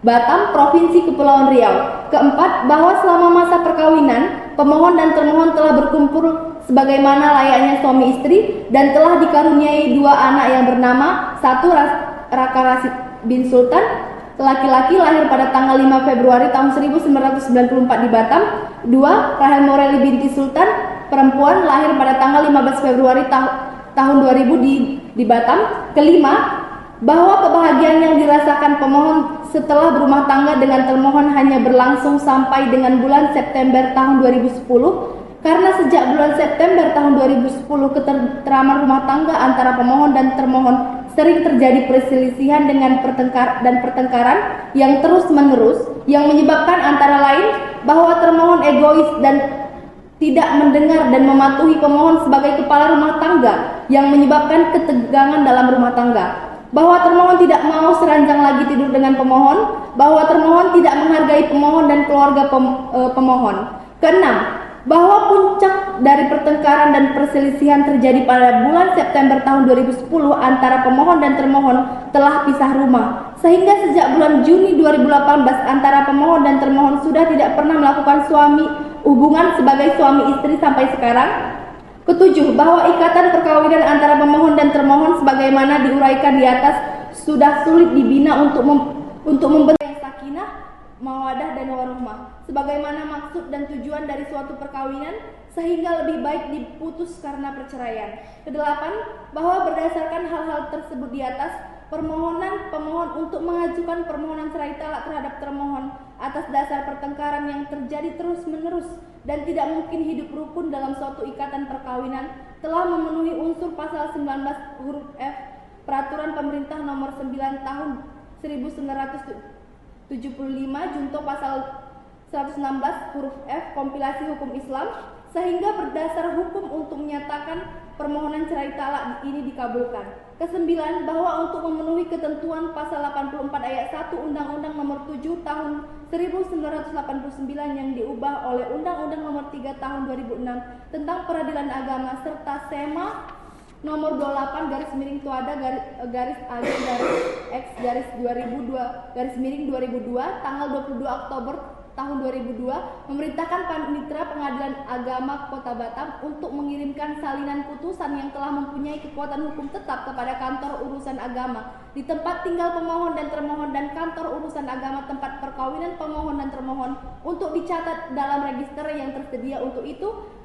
Batam, Provinsi Kepulauan Riau. Keempat, bahwa selama masa perkawinan, pemohon dan termohon telah berkumpul sebagaimana layaknya suami istri dan telah dikaruniai 2 anak yang bernama 1. Raka Rasid bin Sultan, laki-laki, lahir pada tanggal 5 Februari tahun 1994 di Batam. 2. Rahel Moreli binti Sultan, perempuan, lahir pada tanggal 15 Februari tahun 2000 di Batam. Kelima, bahwa kebahagiaan yang dirasakan pemohon setelah berumah tangga dengan termohon hanya berlangsung sampai dengan bulan September tahun 2010, karena sejak bulan September tahun 2010 ketenteraman rumah tangga antara pemohon dan termohon sering terjadi perselisihan dengan pertengkaran yang terus-menerus, yang menyebabkan antara lain bahwa termohon egois dan tidak mendengar dan mematuhi pemohon sebagai kepala rumah tangga, yang menyebabkan ketegangan dalam rumah tangga. Bahwa termohon tidak mau seranjang lagi tidur dengan pemohon, bahwa termohon tidak menghargai pemohon dan keluarga pemohon. Keenam, bahwa puncak dari pertengkaran dan perselisihan terjadi pada bulan September tahun 2010 antara pemohon dan termohon telah pisah rumah, sehingga sejak bulan Juni 2018 antara pemohon dan termohon sudah tidak pernah melakukan hubungan sebagai suami istri sampai sekarang. Ketujuh, bahwa ikatan perkawinan antara pemohon dan termohon sebagaimana diuraikan di atas sudah sulit dibina untuk membentuk sakinah, mawadah dan warahmah sebagaimana maksud dan tujuan dari suatu perkawinan, sehingga lebih baik diputus karena perceraian. Kedelapan, bahwa berdasarkan hal-hal tersebut di atas, permohonan pemohon untuk mengajukan permohonan cerai talak terhadap termohon atas dasar pertengkaran yang terjadi terus-menerus dan tidak mungkin hidup rukun dalam suatu ikatan perkawinan telah memenuhi unsur pasal 19 huruf F Peraturan Pemerintah Nomor 9 Tahun 1975 junto pasal 116 huruf F Kompilasi Hukum Islam, sehingga berdasar hukum untuk menyatakan permohonan cerai talak ini dikabulkan. Kesembilan, bahwa untuk memenuhi ketentuan pasal 84 ayat 1 Undang-Undang Nomor 7 Tahun 1989 yang diubah oleh Undang-Undang Nomor 3 Tahun 2006 tentang Peradilan Agama serta SEMA Nomor 28 garis miring Tuada garis AG garis X garis 2002 garis miring 2002 tanggal 22 Oktober tahun 2002 memerintahkan Panitera Pengadilan Agama Kota Batam untuk mengirimkan salinan putusan yang telah mempunyai kekuatan hukum tetap kepada kantor urusan agama di tempat tinggal pemohon dan termohon dan kantor urusan agama tempat perkawinan pemohon dan termohon untuk dicatat dalam register yang tersedia untuk itu.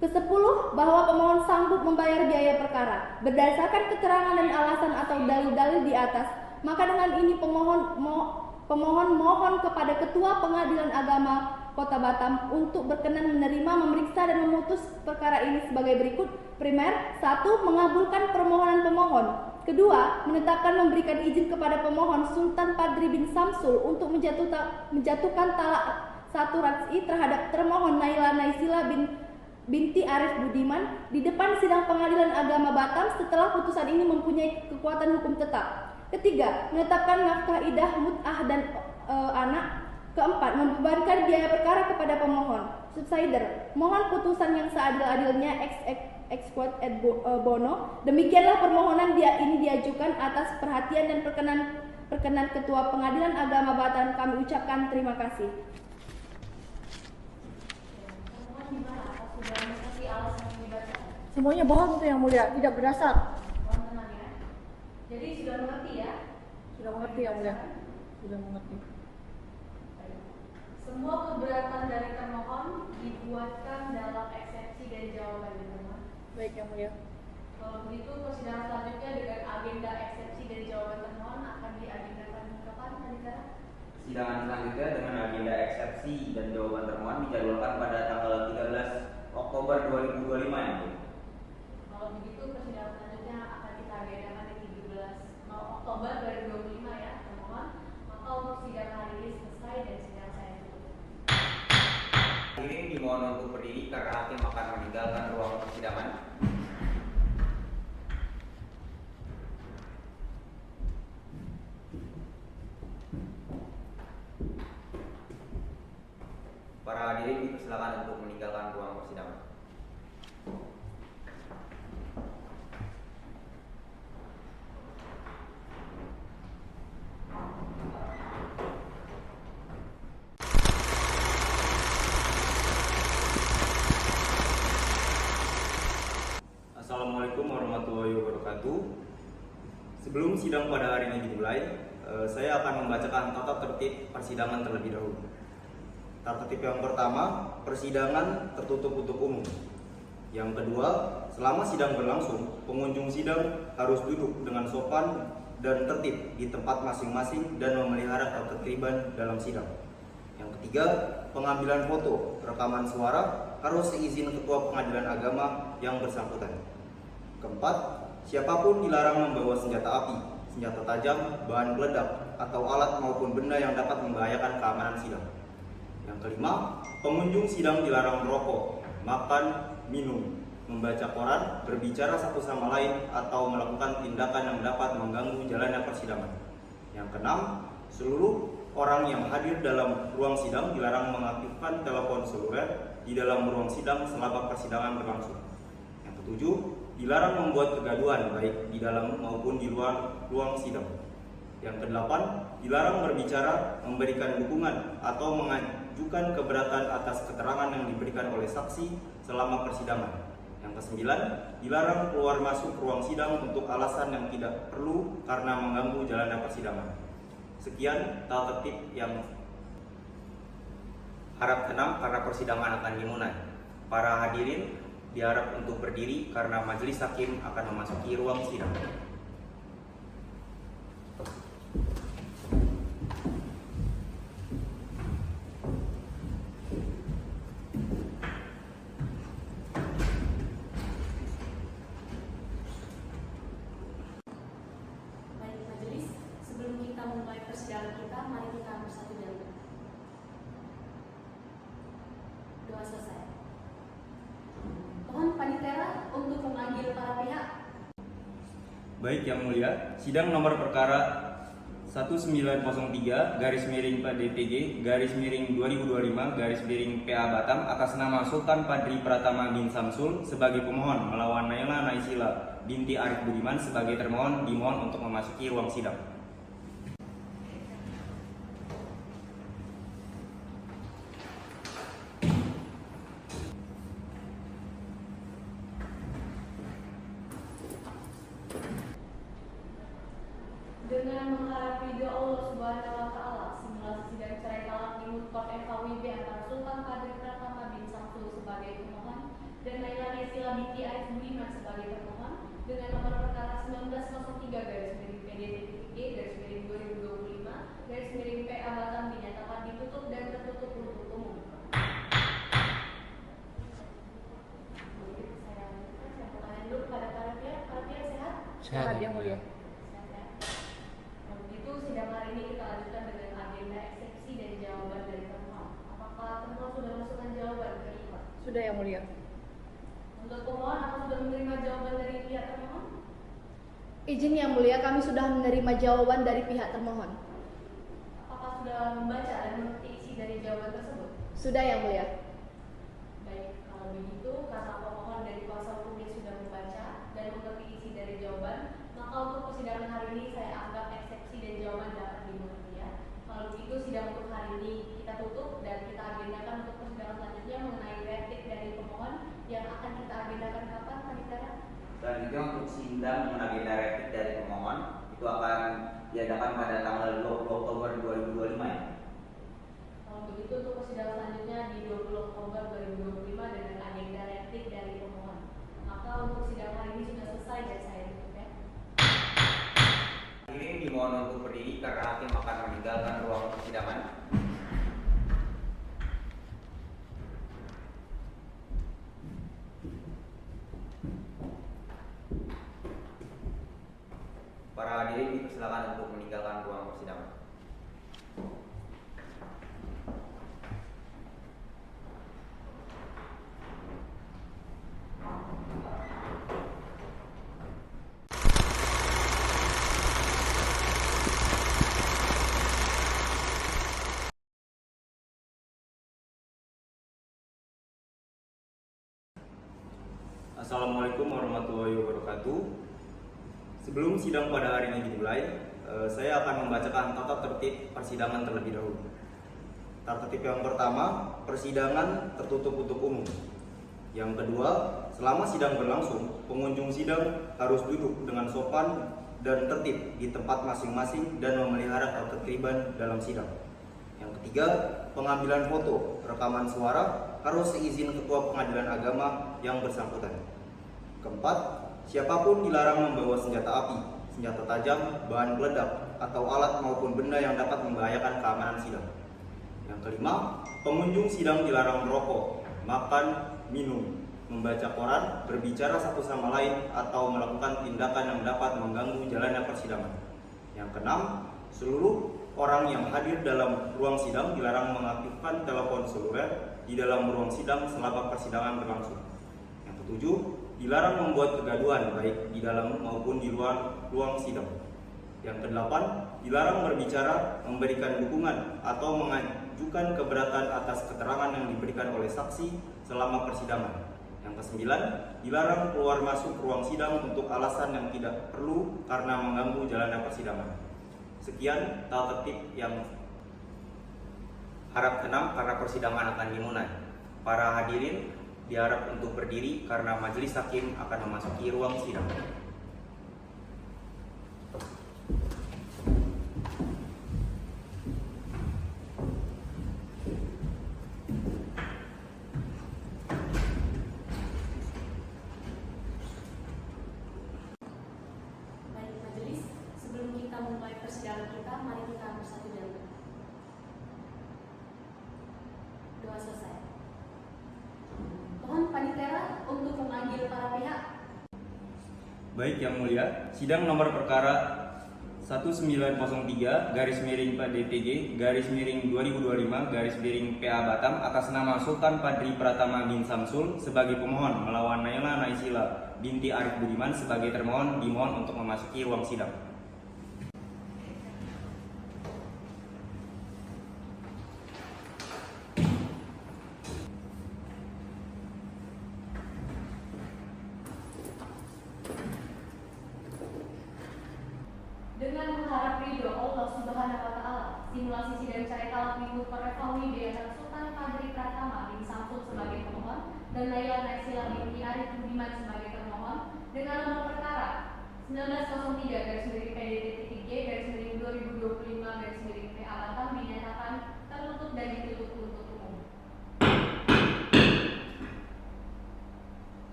Ke-10, bahwa pemohon sanggup membayar biaya perkara berdasarkan keterangan dan alasan atau dalil-dalil di atas. Maka dengan ini pemohon mohon kepada Ketua Pengadilan Agama Kota Batam untuk berkenan menerima, memeriksa dan memutus perkara ini sebagai berikut. Primer, 1. Mengabulkan permohonan pemohon. Kedua, menetapkan memberikan izin kepada pemohon Sultan Padri bin Samsul untuk menjatuhkan talak 1 raj'i terhadap termohon Naila Naisila binti Arif Budiman di depan sidang Pengadilan Agama Batam setelah putusan ini mempunyai kekuatan hukum tetap. Ketiga, menetapkan nafkah idah, mut'ah dan anak. Keempat, membebankan biaya perkara kepada pemohon. Subsider, mohon putusan yang seadil-adilnya ex quod et bono. Demikianlah permohonan ini diajukan atas perhatian dan perkenan Ketua Pengadilan Agama Batam. Kami ucapkan terima kasih. Semuanya bohong itu yang mulia, tidak berdasar. Jadi sudah mengerti ya? Sudah mengerti yang mulia. Sudah mengerti. Semua keberatan dari termohon dibuatkan dalam eksepsi dan jawaban termohon. Baik yang mulia. Kalau begitu persidangan selanjutnya dengan agenda eksepsi dan jawaban termohon akan diagendakan kapan, Panitera? Persidangan selanjutnya dengan agenda eksepsi dan jawaban termohon dijadwalkan pada tanggal 13 Oktober 2025 ya, Bu. Kalau begitu persidangan selanjutnya akan kita agendakan di 13 Oktober 2025 ya, termohon. Maka untuk sidang hari ini selesai dan sidang saya tutup. Hadirin dimohon untuk berdiri karena hakim akan meninggalkan ruang persidangan. dipersilakan untuk meninggalkan ruang persidangan. Assalamualaikum warahmatullahi wabarakatuh. Sebelum sidang pada hari ini dimulai, saya akan membacakan tata tertib persidangan terlebih dahulu. Tata tertib yang pertama, persidangan tertutup untuk umum. Yang kedua, selama sidang berlangsung, pengunjung sidang harus duduk dengan sopan dan tertib di tempat masing-masing dan memelihara ketertiban dalam sidang. Yang ketiga, pengambilan foto, rekaman suara harus seizin Ketua Pengadilan Agama yang bersangkutan. Keempat, siapapun dilarang membawa senjata api, senjata tajam, bahan peledak, atau alat maupun benda yang dapat membahayakan keamanan sidang. Yang kelima, pengunjung sidang dilarang merokok, makan, minum, membaca koran, berbicara satu sama lain, atau melakukan tindakan yang dapat mengganggu jalannya persidangan. Yang keenam, seluruh orang yang hadir dalam ruang sidang dilarang mengaktifkan telepon seluler di dalam ruang sidang selama persidangan berlangsung. Yang ketujuh, dilarang membuat kegaduhan baik di dalam maupun di luar ruang sidang. Yang kedelapan, dilarang berbicara, memberikan dukungan, atau mengajukan keberatan atas keterangan yang diberikan oleh saksi selama persidangan. Yang kesembilan, dilarang keluar masuk ruang sidang untuk alasan yang tidak perlu karena mengganggu jalannya persidangan. Sekian tata tertib yang harap tenang karena persidangan akan dimulai. Para hadirin diharap untuk berdiri karena majelis hakim akan memasuki ruang sidang. Baik majelis, sebelum kita memulai persidangan kita, mari kita bersatu dalam doa selesai. Mohon panitera untuk memanggil para pihak. Baik yang mulia, sidang nomor perkara 1903 garis miring PDTG garis miring 2025 garis miring PA Batam atas nama Sultan Padri Pratama bin Samsul sebagai pemohon melawan Naila Naisila binti Arif Budiman sebagai termohon dimohon untuk memasuki ruang sidang. Dengan mengharap ridho Allah Subhanahu wa Ta'ala, simulasi sidang cerai talak di Mutkot FKWB antara Sultan Padri Pratama bin Samsul sebagai pemohon dan Naila Naisila binti Arif Budiman sebagai termohon dengan nomor perkara 1903 garis miring PDTG garis miring 2025 garis miring PA Batam dinyatakan ditutup dan tertutup untuk umum. Saya pertanyaan dulu pada para pihak sehat? Sehat yang mulia. Sidang hari ini kita lanjutkan dengan agenda eksepsi dan jawaban dari termohon. Apakah termohon sudah masukkan jawaban ke IPA? Sudah yang mulia. Untuk pemohon, apa sudah menerima jawaban dari pihak termohon? Izin yang mulia, kami sudah menerima jawaban dari pihak termohon. Apakah sudah membaca dan mengerti isi dari jawaban tersebut? Sudah yang mulia. Baik, kalau begitu, karena pemohon dari kuasa hukumnya sudah membaca dan mengerti isi dari jawaban, maka untuk persidangan hari ini saya anggap eksepsi dan jawaban dapat dimengerti ya. Kalau begitu sidang untuk hari ini kita tutup dan kita agendakan untuk persidangan selanjutnya mengenai replik dari pemohon yang akan kita agendakan kapan, Panitera? Selanjutnya untuk sidang agenda replik dari pemohon itu akan diadakan pada tanggal 20 Oktober 2025 ya. Kalau begitu untuk persidangan selanjutnya di 20 Oktober 2025 dengan agenda replik dari pemohon. Maka untuk sidang hari ini sudah selesai dan saya tutup ya. Hadirin dimohon untuk berdiri karena hakim akan meninggalkan ruang persidangan. Para hadirin dipersilakan untuk meninggalkan ruang persidangan. Assalamualaikum warahmatullahi wabarakatuh. Sebelum sidang pada hari ini dimulai, saya akan membacakan tata tertib persidangan terlebih dahulu. Tata tertib yang pertama, persidangan tertutup untuk umum. Yang kedua, selama sidang berlangsung, pengunjung sidang harus duduk dengan sopan dan tertib di tempat masing-masing dan memelihara ketertiban dalam sidang. Yang ketiga, pengambilan foto, rekaman suara harus seizin Ketua Pengadilan Agama yang bersangkutan. Keempat, siapapun dilarang membawa senjata api, senjata tajam, bahan peledak, atau alat maupun benda yang dapat membahayakan keamanan sidang. Yang kelima, pengunjung sidang dilarang merokok, makan, minum, membaca koran, berbicara satu sama lain, atau melakukan tindakan yang dapat mengganggu jalannya persidangan. Yang keenam, seluruh orang yang hadir dalam ruang sidang dilarang mengaktifkan telepon seluler di dalam ruang sidang selama persidangan berlangsung. Yang ketujuh, dilarang membuat kegaduhan baik di dalam maupun di luar ruang sidang. Yang kedelapan, dilarang berbicara, memberikan dukungan, atau mengajukan keberatan atas keterangan yang diberikan oleh saksi selama persidangan. Yang kesembilan, dilarang keluar masuk ruang sidang untuk alasan yang tidak perlu karena mengganggu jalannya persidangan. Sekian tata tertib yang harap tenang karena persidangan akan dimulai. Para hadirin diharap untuk berdiri karena majelis hakim akan memasuki ruang sidang. Baik majelis, sebelum kita memulai persidangan kita, mari kita bersatu dalam doa selesai. Mohon panitia untuk memanggil para pihak. Baik Yang Mulia, sidang nomor perkara 1903 /PDTG /2025 PA Batam atas nama Sultan Padri Pratama bin Samsul sebagai pemohon melawan Naila Naisila binti Arif Budiman sebagai termohon dimohon untuk memasuki ruang sidang. Dengan mengharap ridho Allah Subhanahu wa Ta'ala, simulasi sidang cerai talak minggu Perrefawi antara Sultan Padri Pratama bin Samsul sebagai pemohon dan Naila Naisila binti Arif Budiman sebagai termohon dengan nomor perkara 1903 /PDT3 /2025 PA Batam dinyatakan tertutup dan ditutup untuk umum.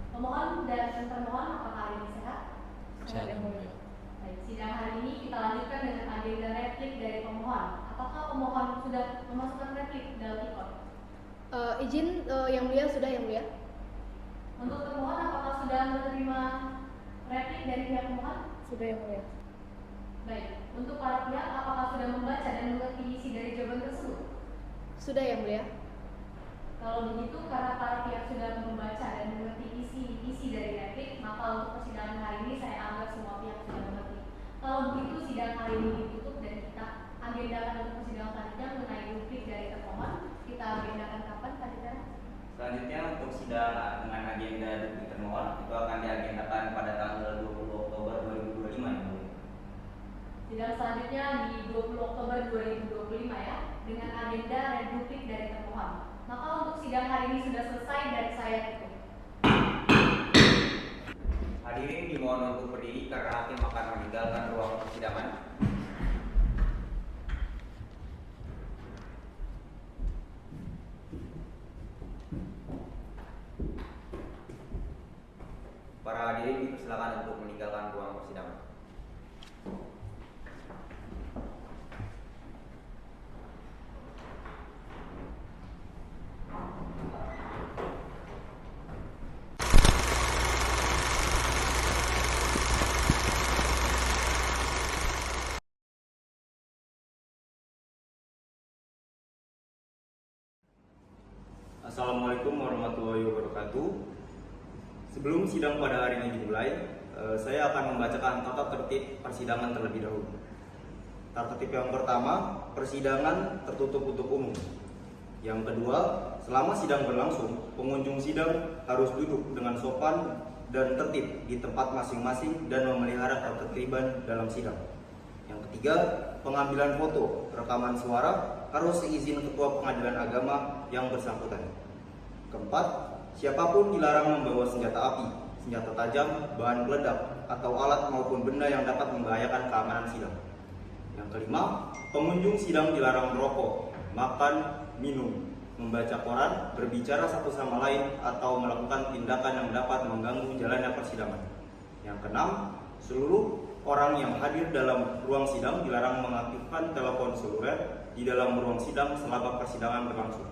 Pemohon dan termohon apakah hari ini sehat? Sehat, Yang Mulia. Baik, sidang hari ini kita lanjutkan dengan agenda replik dari pemohon. Apakah pemohon sudah memasukkan replik dalam ikon? Izin Yang Mulia, sudah Yang Mulia. Untuk termohon, apakah sudah menerima replik dari pihak pemohon? Sudah Yang Mulia. Baik, untuk para pihak, apakah sudah membaca dan mengerti isi dari jawaban tersebut? Sudah Yang Mulia. Kalau begitu, karena para pihak sudah membaca dan mengerti isi dari replik, maka untuk persidangan hari ini saya anggap semua pihak sudah mengerti. Kalau begitu, sidang hari ini ditutup dan kita agendakan untuk persidangan selanjutnya mengenai replik dari termohon. Kita agendakan kapan, Pak Dita? Selanjutnya untuk sidang dengan agenda duplik termohon itu akan diagendakan pada tanggal 20 Oktober 2025 ya. Sidang selanjutnya di 20 Oktober 2025 ya, dengan agenda reduplik dari termohon. Maka untuk sidang hari ini sudah selesai dan saya tutup. Hadirin dimohon untuk berdiri karena hakim akan meninggalkan ruang persidangan. Para hadirin dipersilakan untuk meninggalkan ruang persidangan. Assalamualaikum warahmatullahi wabarakatuh. Sebelum sidang pada hari ini dimulai, saya akan membacakan tata tertib persidangan terlebih dahulu. Tata tertib yang pertama, persidangan tertutup untuk umum. Yang kedua, selama sidang berlangsung, pengunjung sidang harus duduk dengan sopan dan tertib di tempat masing-masing dan memelihara ketertiban dalam sidang. Yang ketiga, pengambilan foto, rekaman suara harus seizin Ketua Pengadilan Agama yang bersangkutan. Keempat, siapapun dilarang membawa senjata api, senjata tajam, bahan peledak, atau alat maupun benda yang dapat membahayakan keamanan sidang. Yang kelima, pengunjung sidang dilarang merokok, makan, minum, membaca koran, berbicara satu sama lain, atau melakukan tindakan yang dapat mengganggu jalannya persidangan. Yang keenam, seluruh orang yang hadir dalam ruang sidang dilarang mengaktifkan telepon seluler di dalam ruang sidang selama persidangan berlangsung.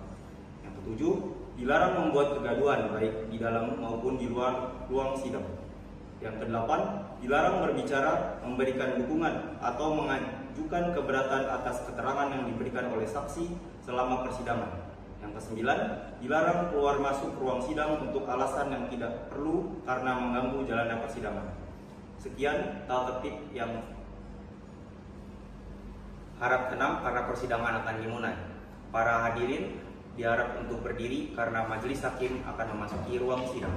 Yang ketujuh, dilarang membuat kegaduhan baik di dalam maupun di luar ruang sidang. Yang kedelapan, dilarang berbicara, memberikan dukungan, atau mengajukan keberatan atas keterangan yang diberikan oleh saksi selama persidangan. Yang kesembilan, dilarang keluar masuk ruang sidang untuk alasan yang tidak perlu karena mengganggu jalannya persidangan. Sekian tata tertib yang harap tenang karena persidangan akan dimulai. Para hadirin diharap untuk berdiri karena majelis hakim akan memasuki ruang sidang.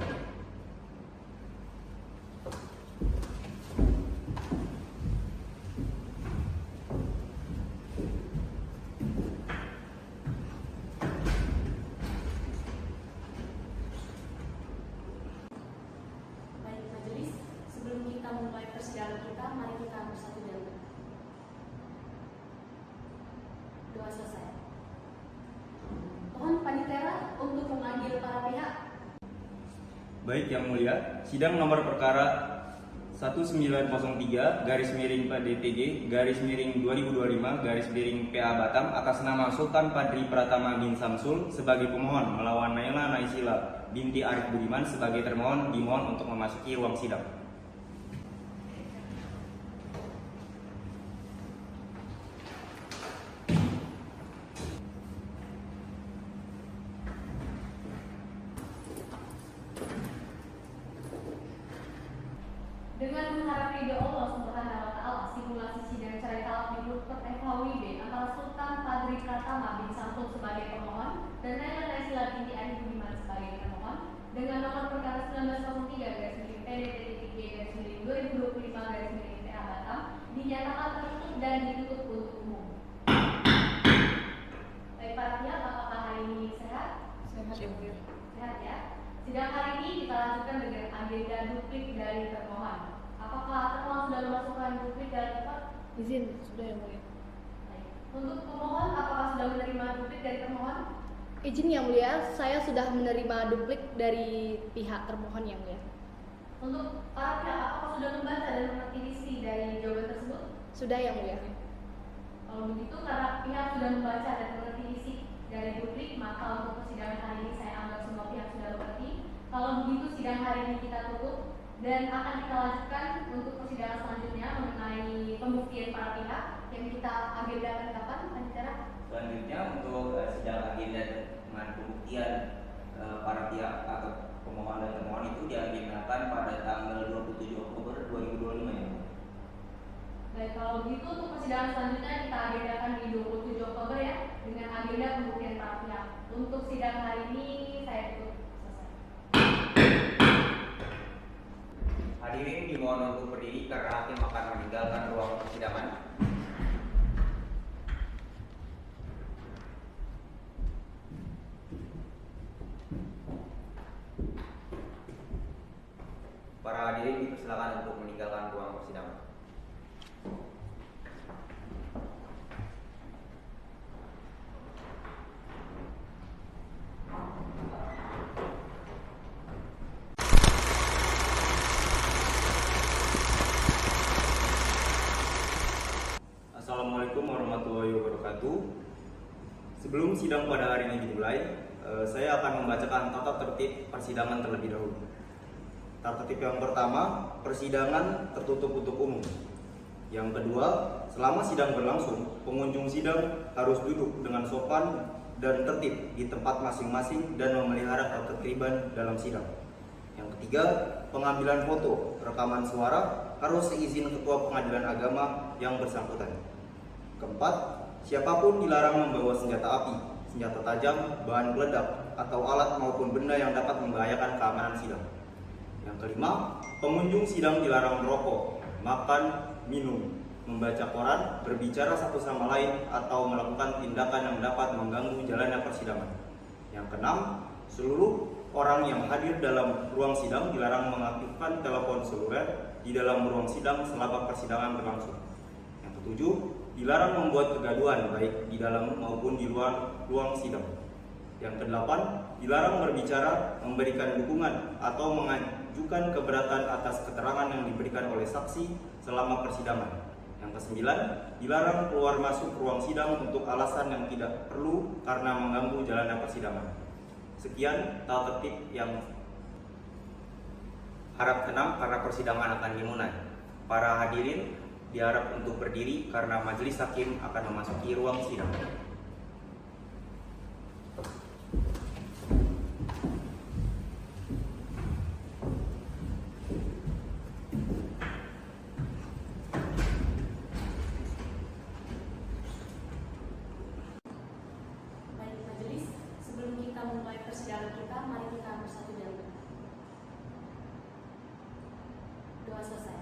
Baik majelis, sebelum kita mulai persidangan kita, mari kita bersatu dalam doa selesai. Mohon panitia untuk memanggil para pihak. Baik Yang Mulia, sidang nomor perkara 1903-PDTG-2025-PA Batam atas nama Sultan Padri Pratama bin Samsul sebagai pemohon melawan Naila Naisila binti Arif Budiman sebagai termohon dimohon untuk memasuki ruang sidang. Dengan mengharap ridho Allah Subhanahu wa taala, simulasi sidang cerai talak di Bukit FHWB antara Sultan Padri Pratama bin Samsul sebagai pemohon dan Naila Naisila binti Arif Budiman sebagai termohon dengan nomor perkara 1903-PDTG-2025-PA Batam dinyatakan tertutup dan ditutup untuk umum. Baik para pihak, apakah hari ini sehat? Sehat ya. Sidang hari ini kita lanjutkan dengan agenda duplik dari termohon. Apakah termohon sudah memasukkan duplik dari tempat? Izin, sudah yang mulia. Baik. Untuk pemohon, apakah sudah menerima duplik dari termohon? Izin yang mulia, saya sudah menerima duplik dari pihak termohon yang mulia. Untuk para pihak, apakah sudah membaca dan mengerti isi dari jawaban tersebut? Sudah yang mulia. Kalau begitu, karena pihak sudah membaca dan mengerti isi dari duplik, maka untuk persidangan hari ini saya anggap semua pihak sudah mengerti. Kalau begitu, sidang hari ini kita tutup dan akan kita lanjutkan untuk persidangan selanjutnya mengenai pembuktian para pihak yang kita agendakan kapan, Panitera? Selanjutnya untuk sidang agenda dengan pembuktian para pihak atau pemohon dan termohon itu diagendakan pada tanggal 27 Oktober 2025 ya. Baik, kalau begitu untuk persidangan selanjutnya kita agendakan di 27 Oktober ya dengan agenda pembuktian para pihak. Untuk sidang hari ini saya tutup. Hadirin dimohon untuk berdiri karena hakim akan meninggalkan ruang persidangan. Para hadirin dipersilakan untuk meninggalkan ruang persidangan. Assalamualaikum warahmatullahi wabarakatuh. Sebelum sidang pada hari ini dimulai, saya akan membacakan tata tertib persidangan terlebih dahulu. Tata tertib yang pertama, persidangan tertutup untuk umum. Yang kedua, selama sidang berlangsung, pengunjung sidang harus duduk dengan sopan dan tertib di tempat masing-masing dan memelihara ketertiban dalam sidang. Yang ketiga, pengambilan foto, rekaman suara harus seizin Ketua Pengadilan Agama yang bersangkutan. Keempat, siapapun dilarang membawa senjata api, senjata tajam, bahan peledak, atau alat maupun benda yang dapat membahayakan keamanan sidang. Yang kelima, pengunjung sidang dilarang merokok, makan, minum, membaca koran, berbicara satu sama lain, atau melakukan tindakan yang dapat mengganggu jalannya persidangan. Yang keenam, seluruh orang yang hadir dalam ruang sidang dilarang mengaktifkan telepon seluler di dalam ruang sidang selama persidangan berlangsung. Yang ketujuh, dilarang membuat kegaduhan baik di dalam maupun di luar ruang sidang. Yang kedelapan, dilarang berbicara, memberikan dukungan, atau mengajukan keberatan atas keterangan yang diberikan oleh saksi selama persidangan. Yang kesembilan, dilarang keluar masuk ruang sidang untuk alasan yang tidak perlu karena mengganggu jalannya persidangan. Sekian tata tertib yang harap tenang karena persidangan akan dimulai. Para hadirin diharap untuk berdiri karena majelis hakim akan memasuki ruang sidang. Baik majelis, sebelum kita memulai persidangan kita, mari kita bersatu dalam doa selesai.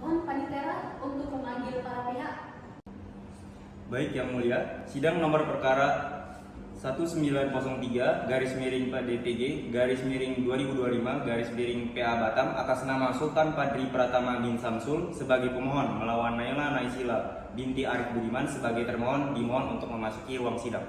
Mohon panitia untuk memanggil para pihak. Baik Yang Mulia, sidang nomor perkara 1903 garis miring PDTG garis miring 2025 garis miring PA Batam atas nama Sultan Padri Pratama bin Samsul sebagai pemohon melawan Naila Naisila binti Arif Budiman sebagai termohon dimohon untuk memasuki ruang sidang.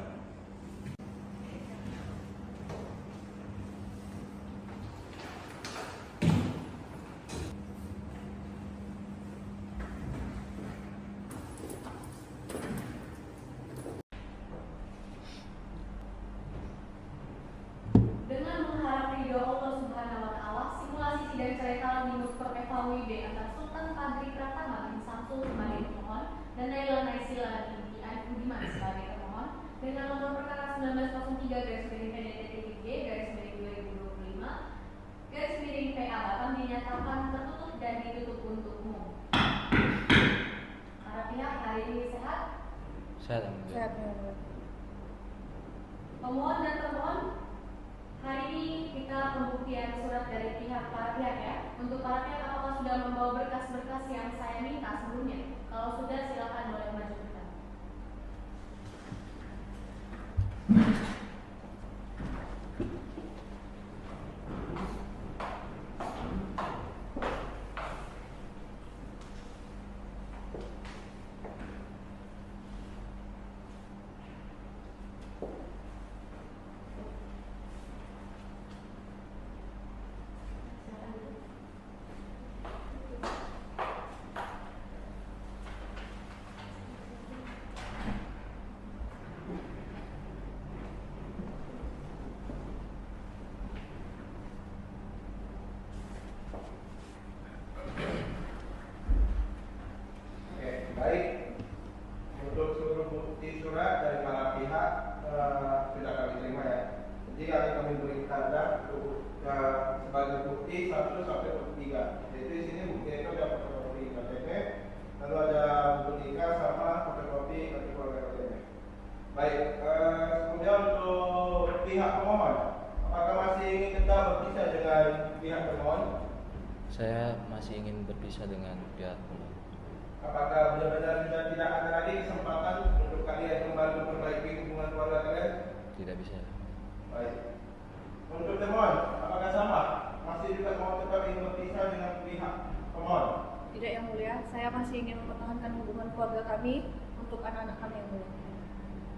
Dengan mengharap ridho Allah Subhanahu wa Ta'ala, simulasi sidang cerai talak di Muskor FHWB antara Sultan Padri Pratama bin Samsul sebagai pemohon dan Naila Naisila binti Arif Budiman sebagai termohon dengan nomor perkara 1903 garis miring PDTG garis miring 2025 garis miring PA Batam dinyatakan tertutup dan ditutup untuk umum. Para pihak hari ini sehat? Sehat. Sehat ya, Mulia. Pemohon dan termohon, hari ini kita pembuktian surat dari para pihak ya. Untuk para pihak apakah sudah membawa berkas-berkas yang saya minta sebelumnya? Kalau sudah silakan boleh maju ke depan. Baik, untuk seluruh bukti surat dari para pihak sudah kami terima ya. Jadi akan kami berikan sebagai bukti 1 sampai bukti 3. Yaitu di sini bukti itu ada fotokopi KTP, lalu ada bukti nikah sama fotokopi kartu keluarga KTP. Baik, kemudian untuk pihak pemohon, apakah masih ingin tetap berpisah dengan pihak pemohon? Saya masih ingin berpisah dengan pihak pemohon. Apakah benar-benar sudah tidak ada lagi kesempatan untuk kalian kembali memperbaiki hubungan keluarga kalian? Tidak bisa. Baik. Untuk termohon, apakah sama? Masih juga mau tetap ingin berpisah dengan pihak pemohon? Tidak yang mulia, saya masih ingin mempertahankan hubungan keluarga kami untuk anak-anak kami yang mulia.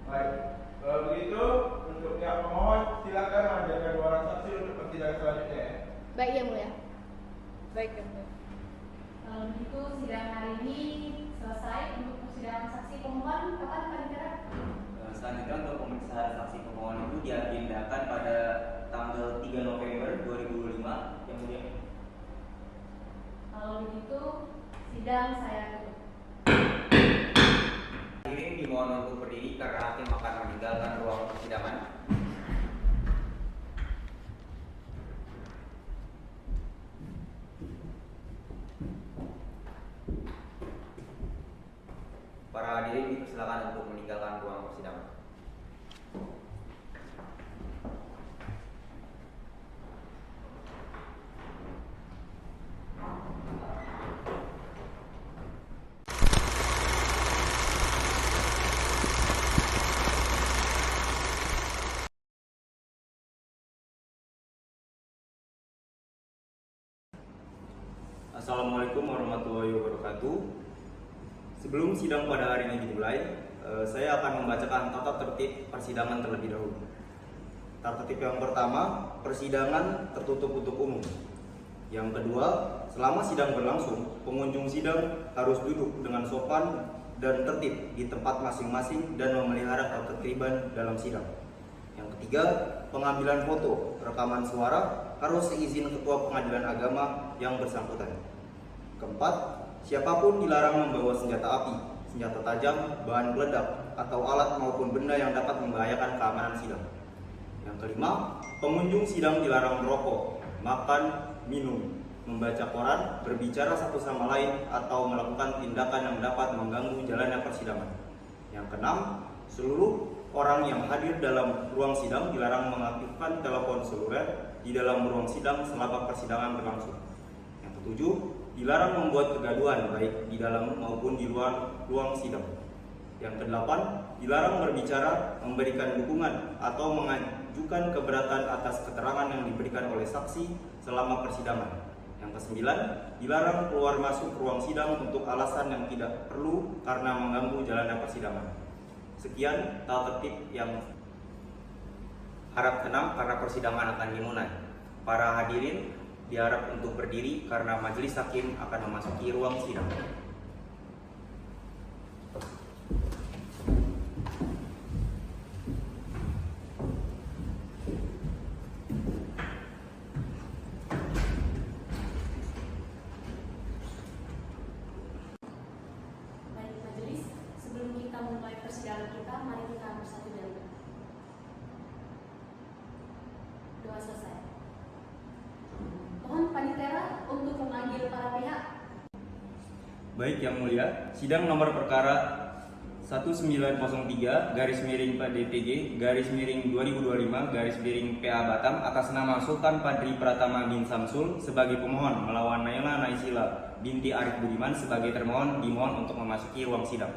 Baik. Kalau begitu, untuk pihak pemohon silakan mengajukan 2 orang saksi untuk persidangan selanjutnya ya. Baik yang mulia. Baik yang mulia. Kalau begitu sidang hari ini selesai. Untuk persidangan saksi pemohon kapan panitia? Selanjutnya untuk pemeriksaan saksi pemohon itu diagendakan pada tanggal 3 November 2025 yang mulia. Kalau begitu sidang saya tutup. Hadirin dimohon untuk berdiri karena hakim akan meninggalkan ruang persidangan. Para hadirin dipersilakan untuk meninggalkan ruang persidangan. Assalamualaikum warahmatullahi wabarakatuh. Sebelum sidang pada hari ini dimulai, saya akan membacakan tata tertib persidangan terlebih dahulu. Tata tertib yang pertama, persidangan tertutup untuk umum. Yang kedua, selama sidang berlangsung, pengunjung sidang harus duduk dengan sopan dan tertib di tempat masing-masing dan memelihara ketertiban dalam sidang. Yang ketiga, pengambilan foto, rekaman suara harus seizin Ketua Pengadilan Agama yang bersangkutan. Keempat, siapapun dilarang membawa senjata api, senjata tajam, bahan peledak, atau alat maupun benda yang dapat membahayakan keamanan sidang. Yang kelima, pengunjung sidang dilarang merokok, makan, minum, membaca koran, berbicara satu sama lain, atau melakukan tindakan yang dapat mengganggu jalannya persidangan. Yang keenam, seluruh orang yang hadir dalam ruang sidang dilarang mengaktifkan telepon seluler di dalam ruang sidang selama persidangan berlangsung. Yang ketujuh, dilarang membuat kegaduhan baik di dalam maupun di luar ruang sidang. Yang kedelapan, dilarang berbicara, memberikan dukungan, atau mengajukan keberatan atas keterangan yang diberikan oleh saksi selama persidangan. Yang kesembilan, dilarang keluar masuk ruang sidang untuk alasan yang tidak perlu karena mengganggu jalannya persidangan. Sekian tata tertib yang harap tenang karena persidangan akan dimulai. Para hadirin diharap untuk berdiri karena majelis hakim akan memasuki ruang sidang. Baik majelis, sebelum kita mulai persidangan kita, mari kita bersatu dalam doa selesai. Mohon panitera untuk memanggil para pihak. Baik Yang Mulia, sidang nomor perkara 1903 /PDTG /2025 PA Batam atas nama Sultan Padri Pratama bin Samsul sebagai pemohon melawan Naila Naisila binti Arif Budiman sebagai termohon dimohon untuk memasuki ruang sidang.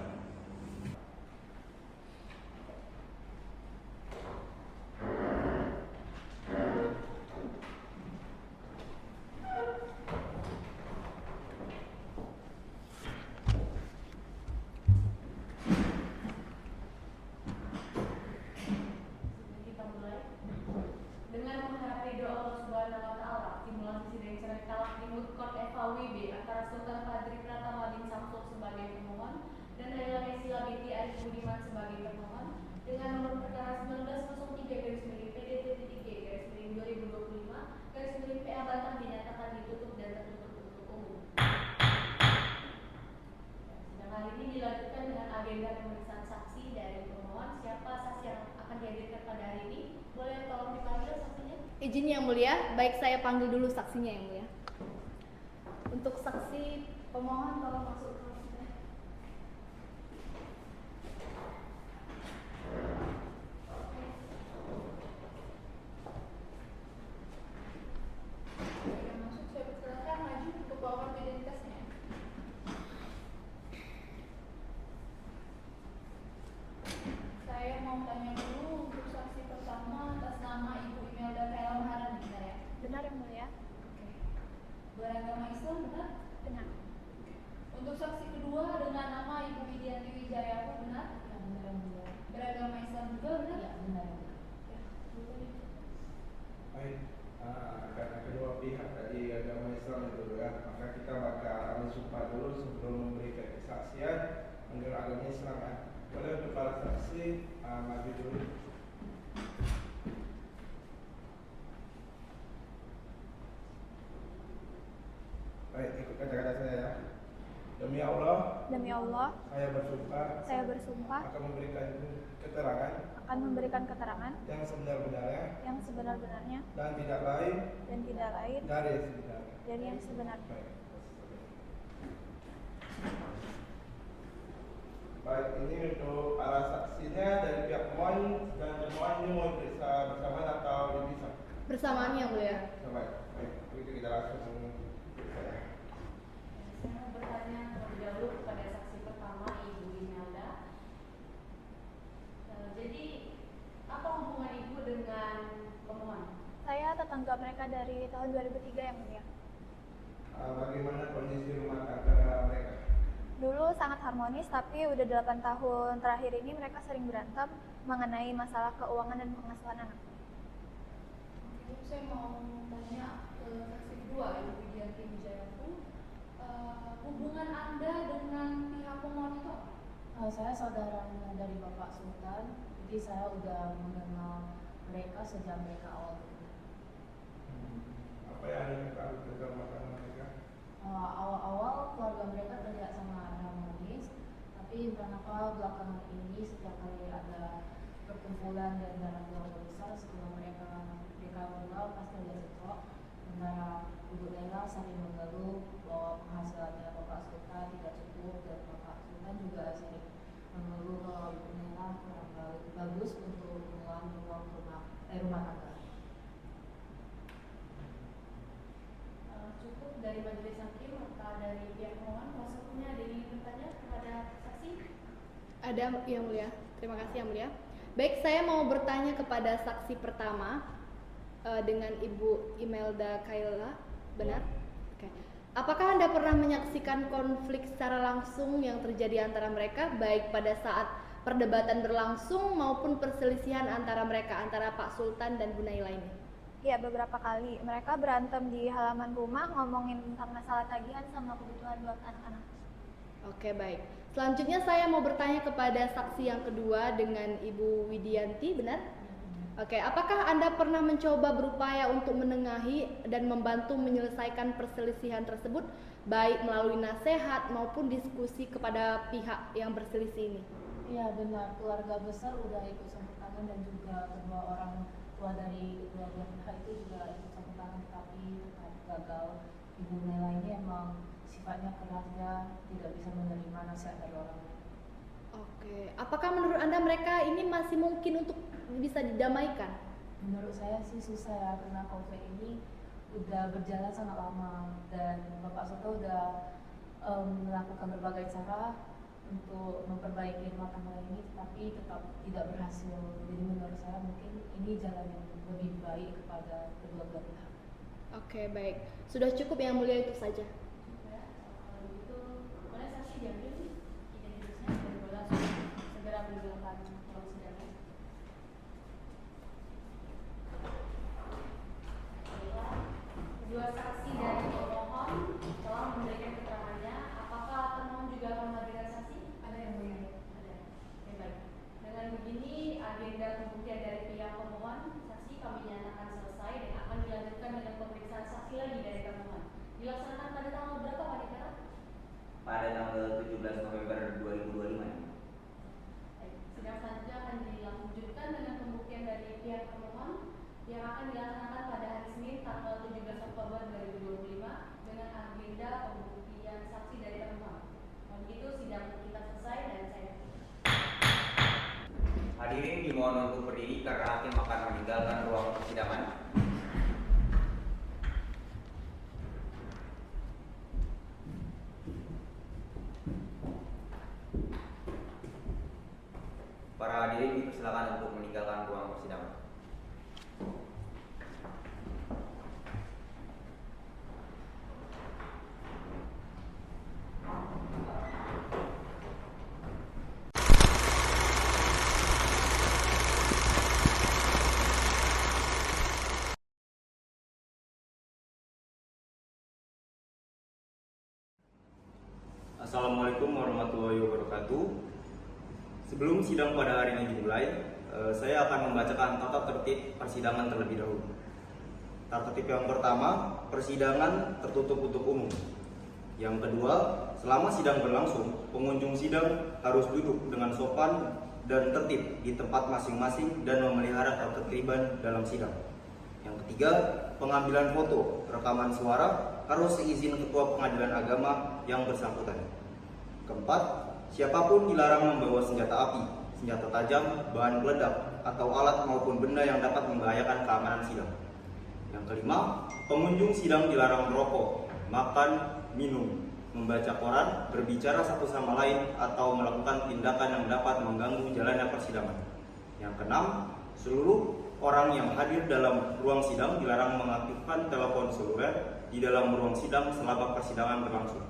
Kita mulai dengan mengharap ridho Allah Subhanahu wa taala. Simulasi sidang cerai talak di Moot Court FHWB antara Sultan Padri Pratama bin Samsul sebagai pemohon dan Naila Naisila binti Arif Budiman sebagai termohon dengan nomor perkara 1903/PDT3G/2025 PA Batam dinyatakan ditutup dan tertutup untuk umum. Sidang kali ini dilanjutkan dengan agenda pemeriksaan saksi dari pemohon. Siapa saksi yang akan dihadirkan pada hari ini? Boleh tolong dipanggil saksinya? Izin Yang Mulia, baik saya panggil dulu saksinya Yang Mulia. Untuk saksi pemohon tolong masuk ke ruang sidang. Yang masuk saya persilakan maju untuk bawa kartu identitasnya. Saya mau tanya dulu untuk saksi pertama atas nama Ibu Imelda Kaila Maharani, benar ya? Benar Yang Mulia. Oke. Beragama Islam benar? Benar. Untuk saksi kedua dengan nama Ibu Widianti Wijayaku benar? Ya benar Yang Mulia. Beragama Islam juga benar? Ya benar. Ya, boleh. Baik, karena kedua pihak tadi agama Islam itu ya, maka kita bakal ambil sumpah dulu sebelum memberikan kesaksian menurut agama Islam ya. Boleh untuk para saksi maju dulu. Baik, ikut kata-kata saya ya. Demi Allah, saya bersumpah akan memberikan keterangan yang sebenar-benarnya dan tidak lain dari yang sebenarnya. Baik, ini untuk para saksinya dari pihak pemohon dan termohon ini mau diperiksa bersamaan atau dipisah? Bersamaan Yang Mulia. Baik, begitu kita langsung periksa ya. Saya mau bertanya terlebih dahulu kepada saksi pertama Ibu Imelda. Jadi apa hubungan Ibu dengan pemohon? Saya tetangga mereka dari tahun 2003 Yang Mulia. Bagaimana kondisi rumah tangga mereka? Dulu sangat harmonis, tapi udah 8 tahun terakhir ini mereka sering berantem mengenai masalah keuangan dan pengasuhan anak. Saya mau tanya ke saksi kedua, Ibu Widianti Wijayanti. Hubungan Anda dengan pihak pemohon itu apa? Saya saudaranya dari Bapak Sultan, jadi saya udah mengenal mereka sejak mereka awal. Apa yang Anda tahu tentang masalah mereka? Awal-awal keluarga mereka terlihat sangat harmonis, tapi kenapa belakangan ini setiap kali ada perkumpulan dan dalam keluarga besar, setelah mereka bergaul pasti ada cekcok antara Ibu Lela saling mengeluh bahwa penghasilannya Bapak Sultan tidak cukup, dan Bapak Sultan juga sering mengeluh bahwa Ibu Lela kurang bagus untuk mengelola uang rumah tangga. Cukup dari majelis hakim, maka dari pihak pemohon maksudnya ada yang ingin bertanya kepada saksi? Ada, Yang Mulia. Terima kasih, Yang Mulia. Baik, saya mau bertanya kepada saksi pertama dengan Ibu Imelda Kaila, benar? Oke. Apakah Anda pernah menyaksikan konflik secara langsung yang terjadi antara mereka, baik pada saat perdebatan berlangsung maupun perselisihan antara mereka, antara Pak Sultan dan Bu Naila ini? Ya, beberapa kali mereka berantem di halaman rumah ngomongin tentang masalah tagihan sama kebutuhan buat anak-anak. Oke, baik. Selanjutnya saya mau bertanya kepada saksi yang kedua dengan Ibu Widianti, benar? Oke, apakah Anda pernah mencoba berupaya untuk menengahi dan membantu menyelesaikan perselisihan tersebut, baik melalui nasihat maupun diskusi kepada pihak yang berselisih ini? Iya benar, keluarga besar udah ikut campur tangan dan juga kedua orang tua dari kedua belah pihak itu juga ikut campur tangan, tapi tetap gagal. Ibu Nela ini emang sifatnya keras, dia tidak bisa menerima nasihat dari orang. Oke, apakah menurut Anda mereka ini masih mungkin untuk bisa didamaikan? Menurut saya sih susah ya, karena konflik ini udah berjalan sangat lama dan Bapak Soto udah melakukan berbagai cara untuk memperbaiki rumah tangga ini, tapi tetap tidak berhasil. Jadi menurut saya mungkin ini jalan yang lebih baik kepada kedua belah pihak. Oke, baik. Sudah cukup, Yang Mulia, itu saja. Kalau begitu, boleh saksi diambil identitasnya dan boleh segera meninggalkan ruang sidang. Kedua saksi dari pemohon telah memberikan keterangannya. Apakah pemohon juga akan menghadirkan saksi? Ada yang mulia? Ada. Oke, baik. Dengan begini, agenda pembuktian dari pihak pemohon saksi kami nyatakan selesai dan akan dilanjutkan dengan pemeriksaan saksi lagi dari pemohon. Dilaksanakan pada tanggal berapa, Pak Dikara? Pada tanggal 17 November 2025. Baik. Sidang selanjutnya akan dilanjutkan dengan pembuktian dari pihak pemohon yang akan dilaksanakan pada hari Senin tanggal 17 Oktober 2025 dengan agenda pembuktian saksi dari pemohon. Kalau begitu sidang kita selesai dan saya Hadirin dimohon untuk berdiri karena hakim akan meninggalkan ruang persidangan. Para hadirin dipersilakan untuk meninggalkan ruang persidangan. Assalamualaikum warahmatullahi wabarakatuh. Sebelum sidang pada hari ini dimulai, saya akan membacakan tata tertib persidangan terlebih dahulu. Tata tertib yang pertama, persidangan tertutup untuk umum. Yang kedua, selama sidang berlangsung, pengunjung sidang harus duduk dengan sopan dan tertib di tempat masing-masing dan memelihara ketertiban dalam sidang. Yang ketiga, pengambilan foto, rekaman suara harus seizin Ketua Pengadilan Agama yang bersangkutan. Keempat, siapapun dilarang membawa senjata api, senjata tajam, bahan peledak, atau alat maupun benda yang dapat membahayakan keamanan sidang. Yang kelima, pengunjung sidang dilarang merokok, makan, minum, membaca koran, berbicara satu sama lain, atau melakukan tindakan yang dapat mengganggu jalannya persidangan. Yang keenam, seluruh orang yang hadir dalam ruang sidang dilarang mengaktifkan telepon seluler, di dalam ruang sidang selama persidangan berlangsung.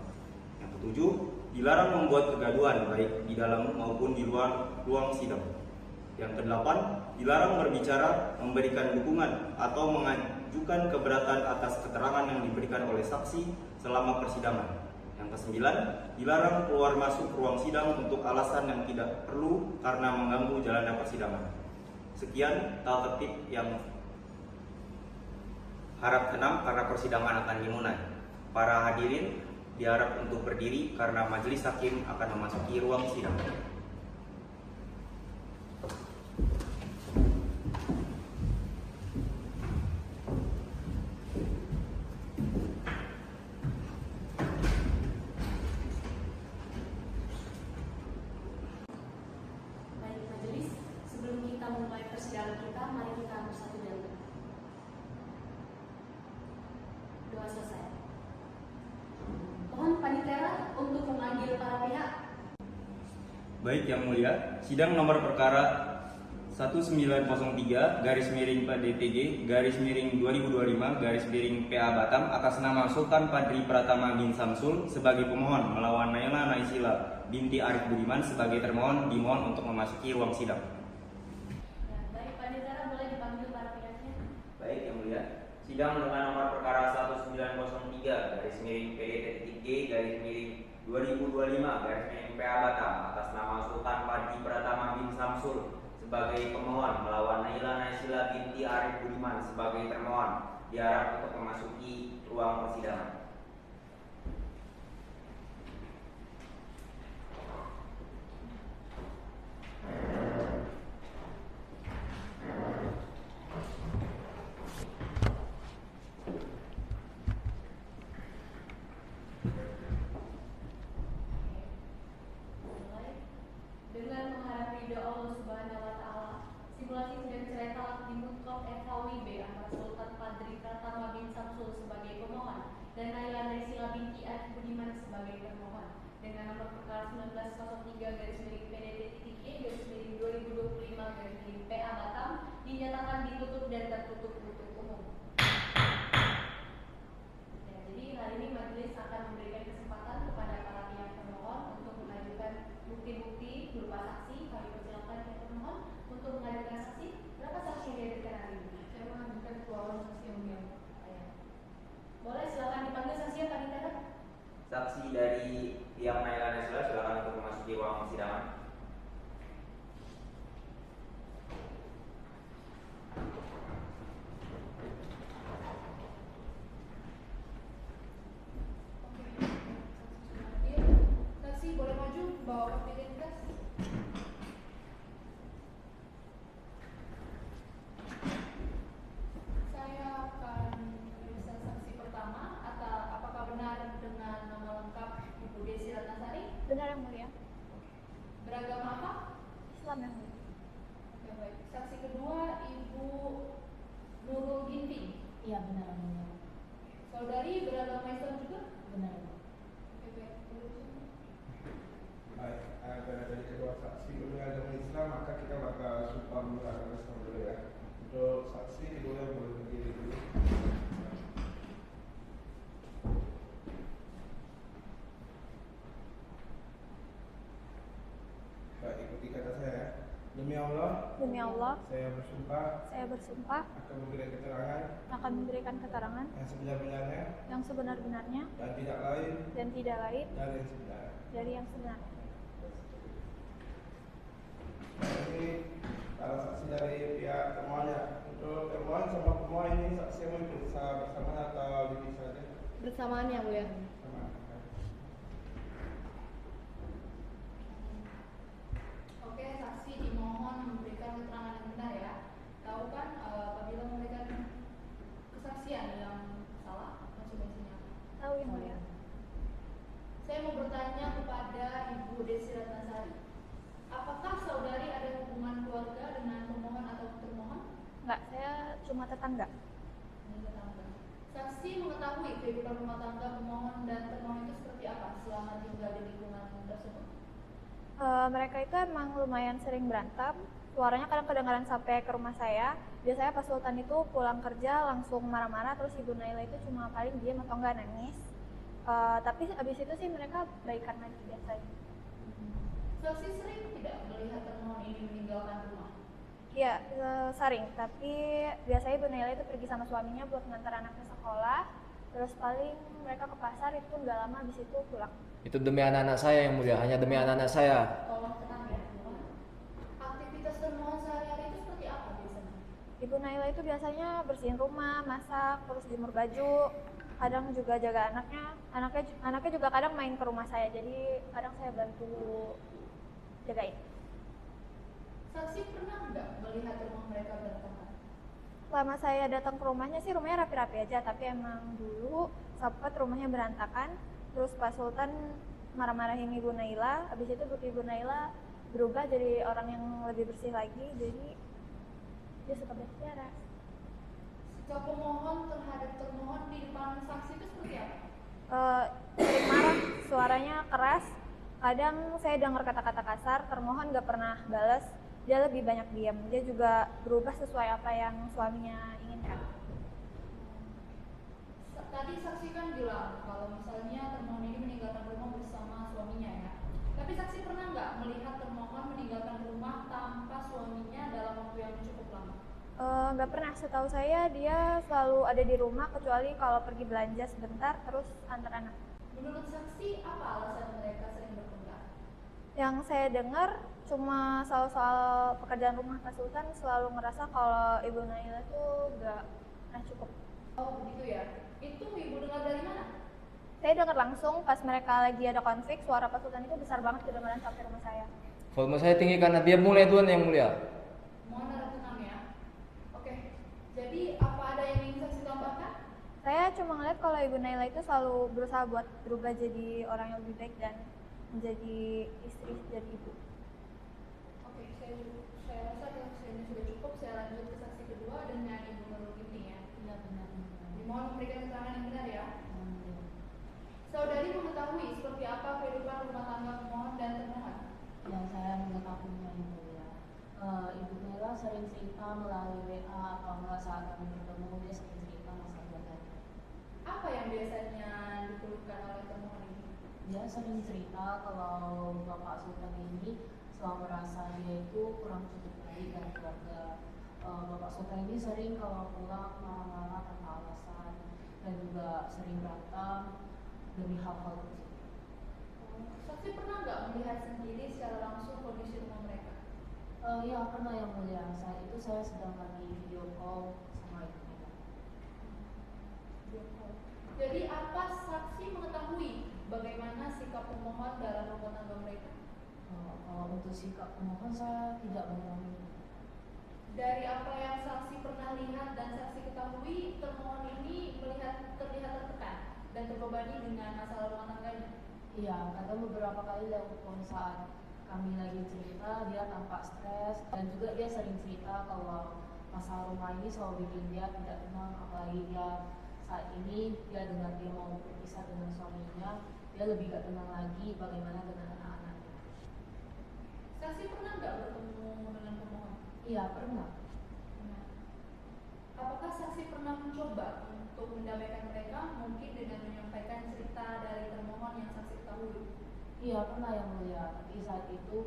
Yang ketujuh, dilarang membuat kegaduhan baik di dalam maupun di luar ruang sidang. Yang kedelapan, dilarang berbicara, memberikan dukungan, atau mengajukan keberatan atas keterangan yang diberikan oleh saksi selama persidangan. Yang kesembilan, dilarang keluar masuk ruang sidang untuk alasan yang tidak perlu karena mengganggu jalannya persidangan. Sekian tata tertib yang harap tenang karena persidangan akan dimulai. Para hadirin diharap untuk berdiri karena majelis hakim akan memasuki ruang sidang. Baik majelis, sebelum kita memulai persidangan kita, mari kita bersatu dalam doa selesai. Mohon panitia untuk memanggil para pihak. Baik Yang Mulia, sidang nomor perkara 1903 garis miring PDTG garis miring 2025 garis miring PA Batam atas nama Sultan Padri Pratama bin Samsul sebagai pemohon melawan Naila Naisila binti Arif Budiman sebagai termohon dimohon untuk memasuki ruang sidang. Ya, baik panitia, boleh dipanggil para pihaknya. Baik Yang Mulia, sidang dengan nomor perkara 1903 garis miring PDTG garis miring 2025 garis miring PA Batam atas nama Sultan Padri Pratama bin Samsul sebagai pemohon melawan Naila Naisila binti Arif Budiman sebagai termohon diharap untuk memasuki ruang persidangan. Dengan mengharap ridho Allah Subhanahu wa Ta'ala, simulasi sidang cerai talak di Mutkop FHWB antara Sultan Padri Pratama bin Samsul sebagai pemohon dan Naila Naisila binti Arif Budiman sebagai termohon dengan nomor perkara 1903 garis miring PDT-E garis miring 2025 garis miring PA Batam dinyatakan ditutup dan tertutup untuk umum. Ya, jadi hari ini majelis akan memberikan kesempatan kepada para pihak termohon untuk mengajukan bukti-bukti berupa saksi. Kami persilakan pihak termohon untuk mengajukan saksi. Berapa saksi yang dihadirkan hari ini? Saya mengajukan 2 orang saksi yang mulia. Boleh silakan dipanggil saksi yang kami tanda. Saksi dari pihak Naila Naisila silakan untuk memasuki ruang persidangan. Saksi boleh maju bawa kartu identitas. Saya akan memeriksa saksi pertama. Apakah benar dengan nama lengkap Ibu Desi Ratnasari? Benar Yang Mulia. Beragama apa? Islam Yang Mulia. Oke, baik. Saksi kedua Ibu Nurul Ginting. Iya benar Yang Mulia. Saudari beragama Islam juga? Benar. Oke, baik. Baik, karena dari kedua saksi beragama Islam maka kita bakal sumpah beragama Islam dulu ya. Untuk saksi boleh berdiri dulu. Baik, ikuti kata saya. Demi Allah, Demi Allah, saya bersumpah akan memberikan keterangan akan memberikan keterangan yang sebenar-benarnya yang sebenar-benarnya dan tidak lain dan tidak lain dari yang sebenarnya. dari yang sebenar. Ini para saksi dari pihak termohonnya. Untuk termohon sama pemohon ini saksi yang bisa bersama atau dipisah saja? Bersamaan Yang Mulia. Sama. Oke, saksi dimohon memberikan keterangan yang benar ya. Tahu kan apabila memberikan kesaksian yang salah konsekuensinya? Tahu Yang Mulia. Saya mau bertanya kepada Ibu Desi Ratnasari. Apakah saudari ada hubungan keluarga dengan pemohon atau termohon? Enggak, saya cuma tetangga. Dengan tetangga. Saksi mengetahui kehidupan rumah tangga pemohon dan termohon itu seperti apa selama tinggal di lingkungan tersebut? Mereka itu emang lumayan sering berantem suaranya kadang kedengaran sampai ke rumah saya. Biasanya Pak Sultan itu pulang kerja langsung marah-marah, terus Ibu Naila itu cuma paling diam atau enggak nangis. Tapi abis itu sih mereka baikan lagi biasanya. Saksi sering tidak melihat termohon ini meninggalkan rumah? Iya, sering. Tapi biasanya Ibu Naila itu pergi sama suaminya buat ngantar anaknya sekolah. Terus paling mereka ke pasar itu nggak lama, habis itu pulang. Itu demi anak-anak saya yang mulia, hanya demi anak-anak saya. Tolong tenang ya. Aktivitas termohon sehari-hari itu seperti apa biasanya? Ibu Naila itu biasanya bersihin rumah, masak, terus jemur baju, kadang juga jaga anaknya. Anaknya juga kadang main ke rumah saya, jadi kadang saya bantu jagain. Saksi pernah nggak melihat rumah mereka berantakan? Selama saya datang ke rumahnya sih rumahnya rapi-rapi aja, tapi emang dulu sempat rumahnya berantakan. Terus Pak Sultan marah-marahin Ibu Naila, habis itu Ibu Naila berubah jadi orang yang lebih bersih lagi, jadi dia suka bertiara. Sikap pemohon terhadap termohon di depan saksi itu seperti apa? Sering marah, suaranya keras. Kadang saya dengar kata-kata kasar, termohon gak pernah balas. Dia lebih banyak diam. Dia juga berubah sesuai apa yang suaminya inginkan. Tadi saksi kan bilang kalau misalnya termohon ini meninggalkan rumah bersama suaminya ya. Tapi saksi pernah nggak melihat termohon meninggalkan rumah tanpa suaminya dalam waktu yang cukup lama? Nggak pernah, setahu saya dia selalu ada di rumah kecuali kalau pergi belanja sebentar terus antar anak. Menurut saksi apa alasan mereka sering bertengkar? Yang saya dengar cuma soal pekerjaan rumah Pak Sultan, selalu ngerasa kalau Ibu Naila itu nggak pernah cukup. Oh begitu ya. Itu ibu dengar dari mana? Saya dengar langsung pas mereka lagi ada konflik, suara Pak Sultan itu besar banget kedengaran sampai rumah saya. Volume saya tinggi karena dia mulai Tuhan yang mulia. Mohon harap tenang ya. Oke. Jadi apa ada yang ingin saksi tambahkan? Saya cuma ngeliat kalau Ibu Naila itu selalu berusaha buat berubah jadi orang yang lebih baik dan menjadi istri dari ibu. Oke, saya rasa saksinya sudah cukup. Saya lanjut ke saksi kedua dengan Ibu Nurul Ginting ya. Iya benar. Mohon memberikan keterangan yang benar ya. Saudari mengetahui seperti apa kehidupan rumah tangga pemohon dan termohon? Yang saya mengetahuinya yang mulia, Ibu Naila sering cerita melalui WA atau enggak saat kami bertemu, dia sering cerita masalah keluarganya. Apa yang biasanya dikeluhkan oleh termohon ini? Dia sering cerita kalau Bapak Sultan ini selalu merasa dia itu kurang cukup baik dan keluarga. Bapak Sultan ini sering kalau pulang marah-marah tanpa alasan dan juga sering berantem demi hal-hal kecil. Saksi pernah nggak melihat sendiri secara langsung kondisi rumah mereka? Ya pernah yang mulia. Saat itu saya sedang lagi video call sama ibu mereka. Jadi apa saksi mengetahui bagaimana sikap pemohon dalam rumah tangga mereka? Kalau untuk sikap pemohon saya tidak mengetahui. Dari apa yang saksi pernah lihat dan saksi ketahui, termohon ini terlihat tertekan dan terbebani dengan masalah rumah tangganya. Iya, kadang beberapa kali telepon saat kami lagi cerita dia tampak stres dan juga dia sering cerita kalau masalah rumah ini selalu bikin dia tidak tenang, apalagi dia saat ini dia dengar dia mau berpisah dengan suaminya, dia lebih gak tenang lagi bagaimana dengan anak-anaknya. Saksi pernah nggak bertemu dengan pemohon? Iya, pernah. Apakah saksi pernah mencoba untuk mendamaikan mereka, mungkin dengan menyampaikan cerita dari termohon yang saksi ketahui? Iya, pernah yang mulia. Tapi saat itu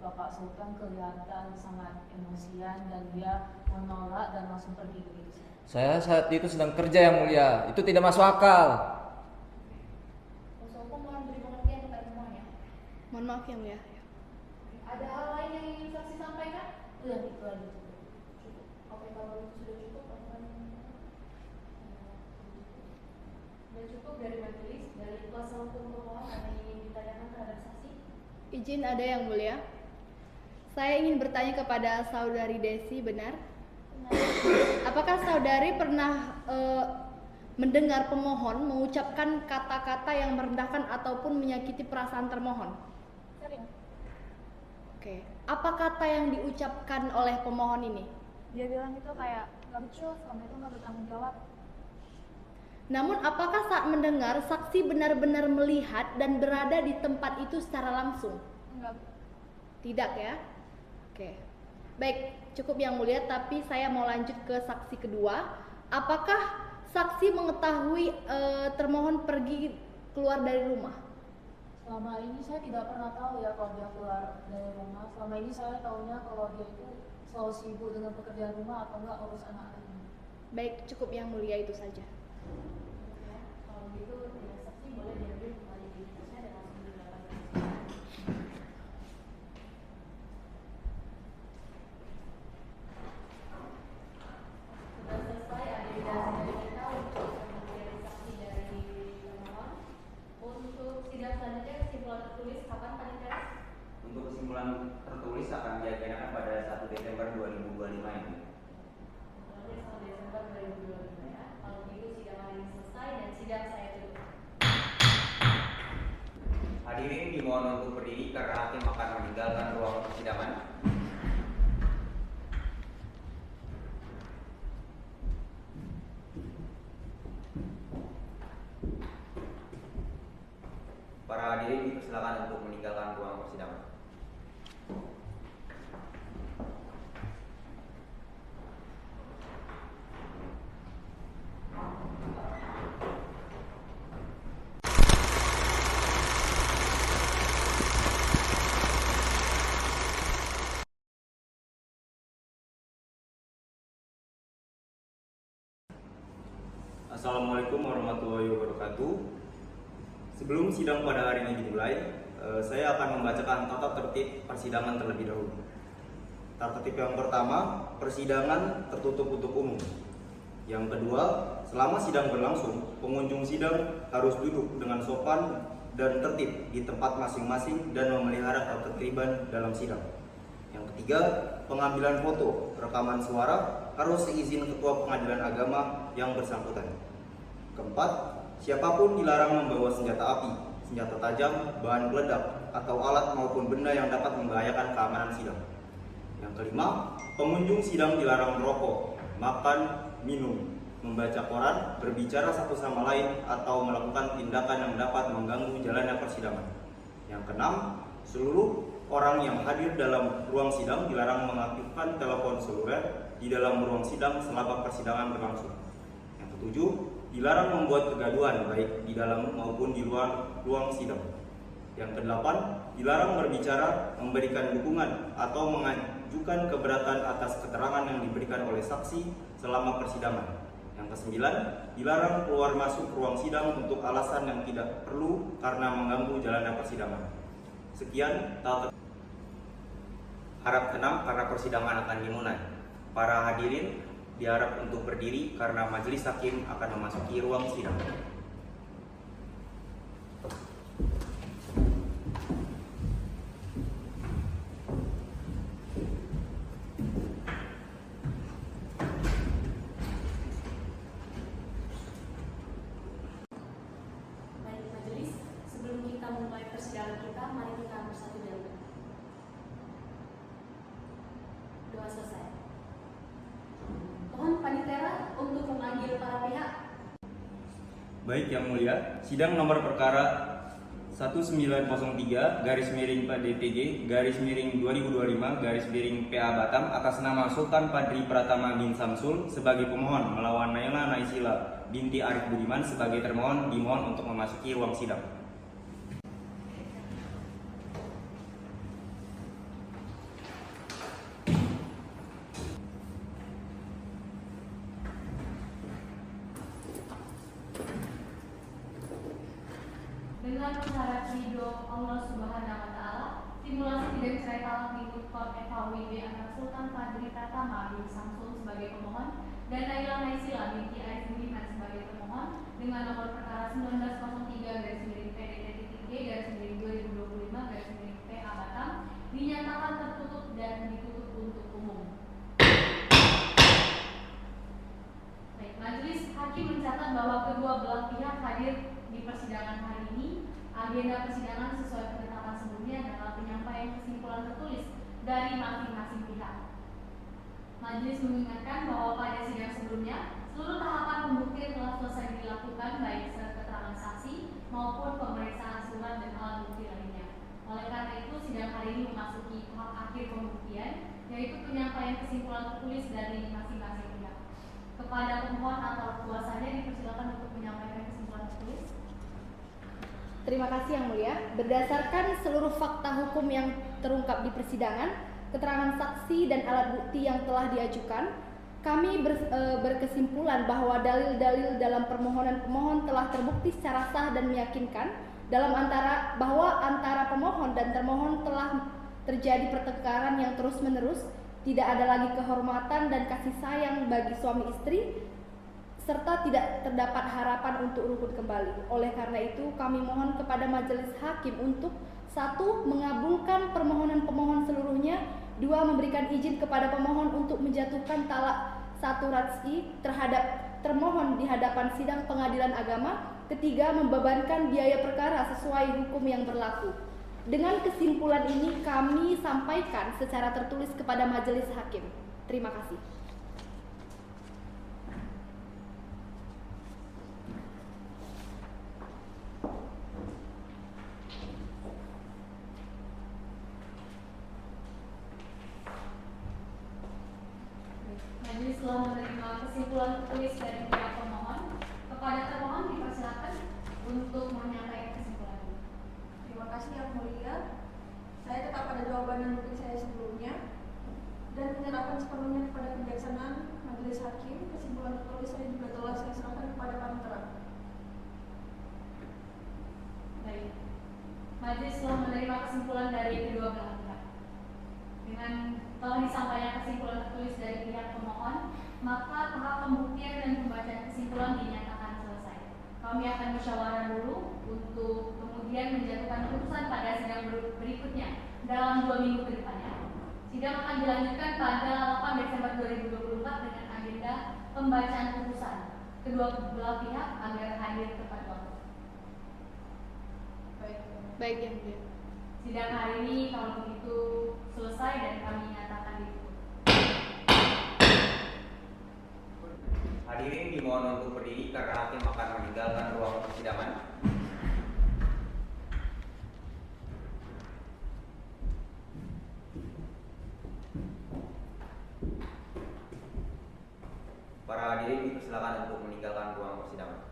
Bapak Sultan kelihatan sangat emosian dan dia menolak dan langsung pergi begitu saja. Saya saat itu sedang kerja yang mulia. Itu tidak masuk akal. Kuasa hukum mohon beri pengertian kepada pemohon ya. Mohon maaf yang mulia. Ada hal lain yang ingin saksi sampaikan? Iya, itu aja. Cukup. Oke, kalau itu sudah cukup, sudah cukup dari majelis, dari kuasa hukum pemohon ada yang ingin ditanyakan terhadap saksi? Izin ada yang mulia. Saya ingin bertanya kepada saudari Desi, benar? Apakah saudari pernah mendengar pemohon mengucapkan kata-kata yang merendahkan ataupun menyakiti perasaan termohon? Sering. Oke. Apa kata yang diucapkan oleh pemohon ini? Dia bilang itu kayak gak becus, kamu itu gak bertanggung jawab. Namun apakah saat mendengar saksi benar-benar melihat dan berada di tempat itu secara langsung? Enggak. Tidak ya? Oke. Baik, cukup Yang Mulia, tapi saya mau lanjut ke saksi kedua. Apakah saksi mengetahui termohon pergi keluar dari rumah? Selama ini saya tidak pernah tahu ya kalau dia keluar dari rumah. Selama ini saya tahunya kalau dia itu selalu sibuk dengan pekerjaan rumah atau enggak urus anak-anaknya. Baik, cukup Yang Mulia, itu saja. Ya, kalau gitu tidak saksi boleh diambil kembali identitasnya dan langsung dilakukan. Sudah selesai identifikasi dari kita untuk menjadi saksi dari termohon. Untuk sidang selanjutnya kesimpulan tertulis kapan Pak Niteras? Untuk kesimpulan tertulis akan diagendakan pada 1 Desember 2025 ini. Mulai 1 Desember 2025 ya. Kalau begitu sidang hari ini selesai dan sidang saya tutup. Hadirin dimohon untuk berdiri karena hakim akan meninggalkan ruang persidangan. Para hadirin dipersilakan untuk meninggalkan ruang persidangan. Assalamualaikum warahmatullahi wabarakatuh. Sebelum sidang pada hari ini dimulai, saya akan membacakan tata tertib persidangan terlebih dahulu. Tata tertib yang pertama, persidangan tertutup untuk umum. Yang kedua, selama sidang berlangsung, pengunjung sidang harus duduk dengan sopan dan tertib di tempat masing-masing dan memelihara ketertiban dalam sidang. Yang ketiga, pengambilan foto, rekaman suara harus seizin Ketua Pengadilan Agama yang bersangkutan. Keempat, siapapun dilarang membawa senjata api, senjata tajam, bahan peledak, atau alat maupun benda yang dapat membahayakan keamanan sidang. Yang kelima, pengunjung sidang dilarang merokok, makan, minum, membaca koran, berbicara satu sama lain, atau melakukan tindakan yang dapat mengganggu jalannya persidangan. Yang keenam, seluruh orang yang hadir dalam ruang sidang dilarang mengaktifkan telepon seluler di dalam ruang sidang selama persidangan berlangsung. Yang ketujuh, dilarang membuat kegaduhan baik di dalam maupun di luar ruang sidang. Yang kedelapan, dilarang berbicara, memberikan dukungan atau mengajukan keberatan atas keterangan yang diberikan oleh saksi selama persidangan. Yang kesembilan, dilarang keluar masuk ruang sidang untuk alasan yang tidak perlu karena mengganggu jalannya persidangan. Sekian tata harap tenang karena persidangan akan dimulai. Para hadirin diharap untuk berdiri karena majelis hakim akan memasuki ruang sidang. Baik majelis, sebelum kita memulai persidangan kita, mari kita bersatu dahulu. Doa selesai. Mohon Panitera untuk memanggil para pihak. Baik Yang Mulia, sidang nomor perkara 1903 garis miring PDTG garis miring 2025 garis miring PA Batam atas nama Sultan Padri Pratama bin Samsul sebagai pemohon melawan Naila Naisila binti Arif Budiman sebagai termohon dimohon untuk memasuki ruang sidang. Dengan mengharap ridho Allah Subhanahu wa Ta'ala, simulasi sidang cerai talak di Court FHWB antara Sultan Padri Pratama bin Samsul sebagai pemohon dan Naila Naisila binti Arif Budiman sebagai termohon dengan nomor perkara 1903 garis miring PDT-G garis miring 2025 garis miring PA Batam dinyatakan tertutup dan ditutup untuk umum. Baik, majelis hakim mencatat bahwa kedua belah pihak hadir di persidangan hari ini. Agenda persidangan sesuai penetapan sebelumnya adalah penyampaian kesimpulan tertulis dari masing-masing pihak. Majelis mengingatkan bahwa pada sidang sebelumnya seluruh tahapan pembuktian telah selesai dilakukan baik secara keterangan saksi maupun pemeriksaan surat dan alat bukti lainnya. Oleh karena itu sidang hari ini memasuki tahap akhir pembuktian, yaitu penyampaian kesimpulan tertulis dari masing-masing pihak. Kepada pemohon atau kuasanya dipersilakan untuk menyampaikan kesimpulan tertulis. Terima kasih Yang Mulia. Berdasarkan seluruh fakta hukum yang terungkap di persidangan, keterangan saksi dan alat bukti yang telah diajukan, kami berkesimpulan bahwa dalil-dalil dalam permohonan pemohon telah terbukti secara sah dan meyakinkan bahwa antara pemohon dan termohon telah terjadi pertengkaran yang terus-menerus, tidak ada lagi kehormatan dan kasih sayang bagi suami istri, serta tidak terdapat harapan untuk rukun kembali. Oleh karena itu, kami mohon kepada majelis hakim untuk 1. Mengabulkan permohonan pemohon seluruhnya, 2. Memberikan izin kepada pemohon untuk menjatuhkan talak 1 raj'i terhadap termohon di hadapan sidang pengadilan agama, 3. Membebankan biaya perkara sesuai hukum yang berlaku. Dengan kesimpulan ini kami sampaikan secara tertulis kepada majelis hakim. Terima kasih. Majelis telah menerima kesimpulan tertulis dari pihak pemohon. Kepada termohon dipersilakan untuk menyampaikan kesimpulan. Terima kasih Yang Mulia. Saya tetap pada jawaban dan bukti saya sebelumnya dan menyerahkan sepenuhnya kepada kebijaksanaan majelis hakim. Kesimpulan tertulis saya juga telah saya serahkan kepada panitera. Baik. Majelis telah menerima kesimpulan dari kedua belah pihak. Dengan telah disampaikan kesimpulan tertulis dari pihak pemohon, maka tahap pembuktian dan pembacaan kesimpulan dinyatakan selesai. Kami akan musyawarah dulu untuk kemudian menjatuhkan putusan pada sidang berikutnya dalam 2 minggu ke depannya. Sidang akan dilanjutkan pada 8 Desember 2024 dengan agenda pembacaan putusan. Kedua belah pihak agar hadir tepat waktu. Baik Yang Mulia. Sidang hari ini kalau begitu selesai dan kami nyatakan ditutup. Hadirin dimohon untuk berdiri karena hakim akan meninggalkan ruang persidangan. Para hadirin dipersilakan untuk meninggalkan ruang persidangan.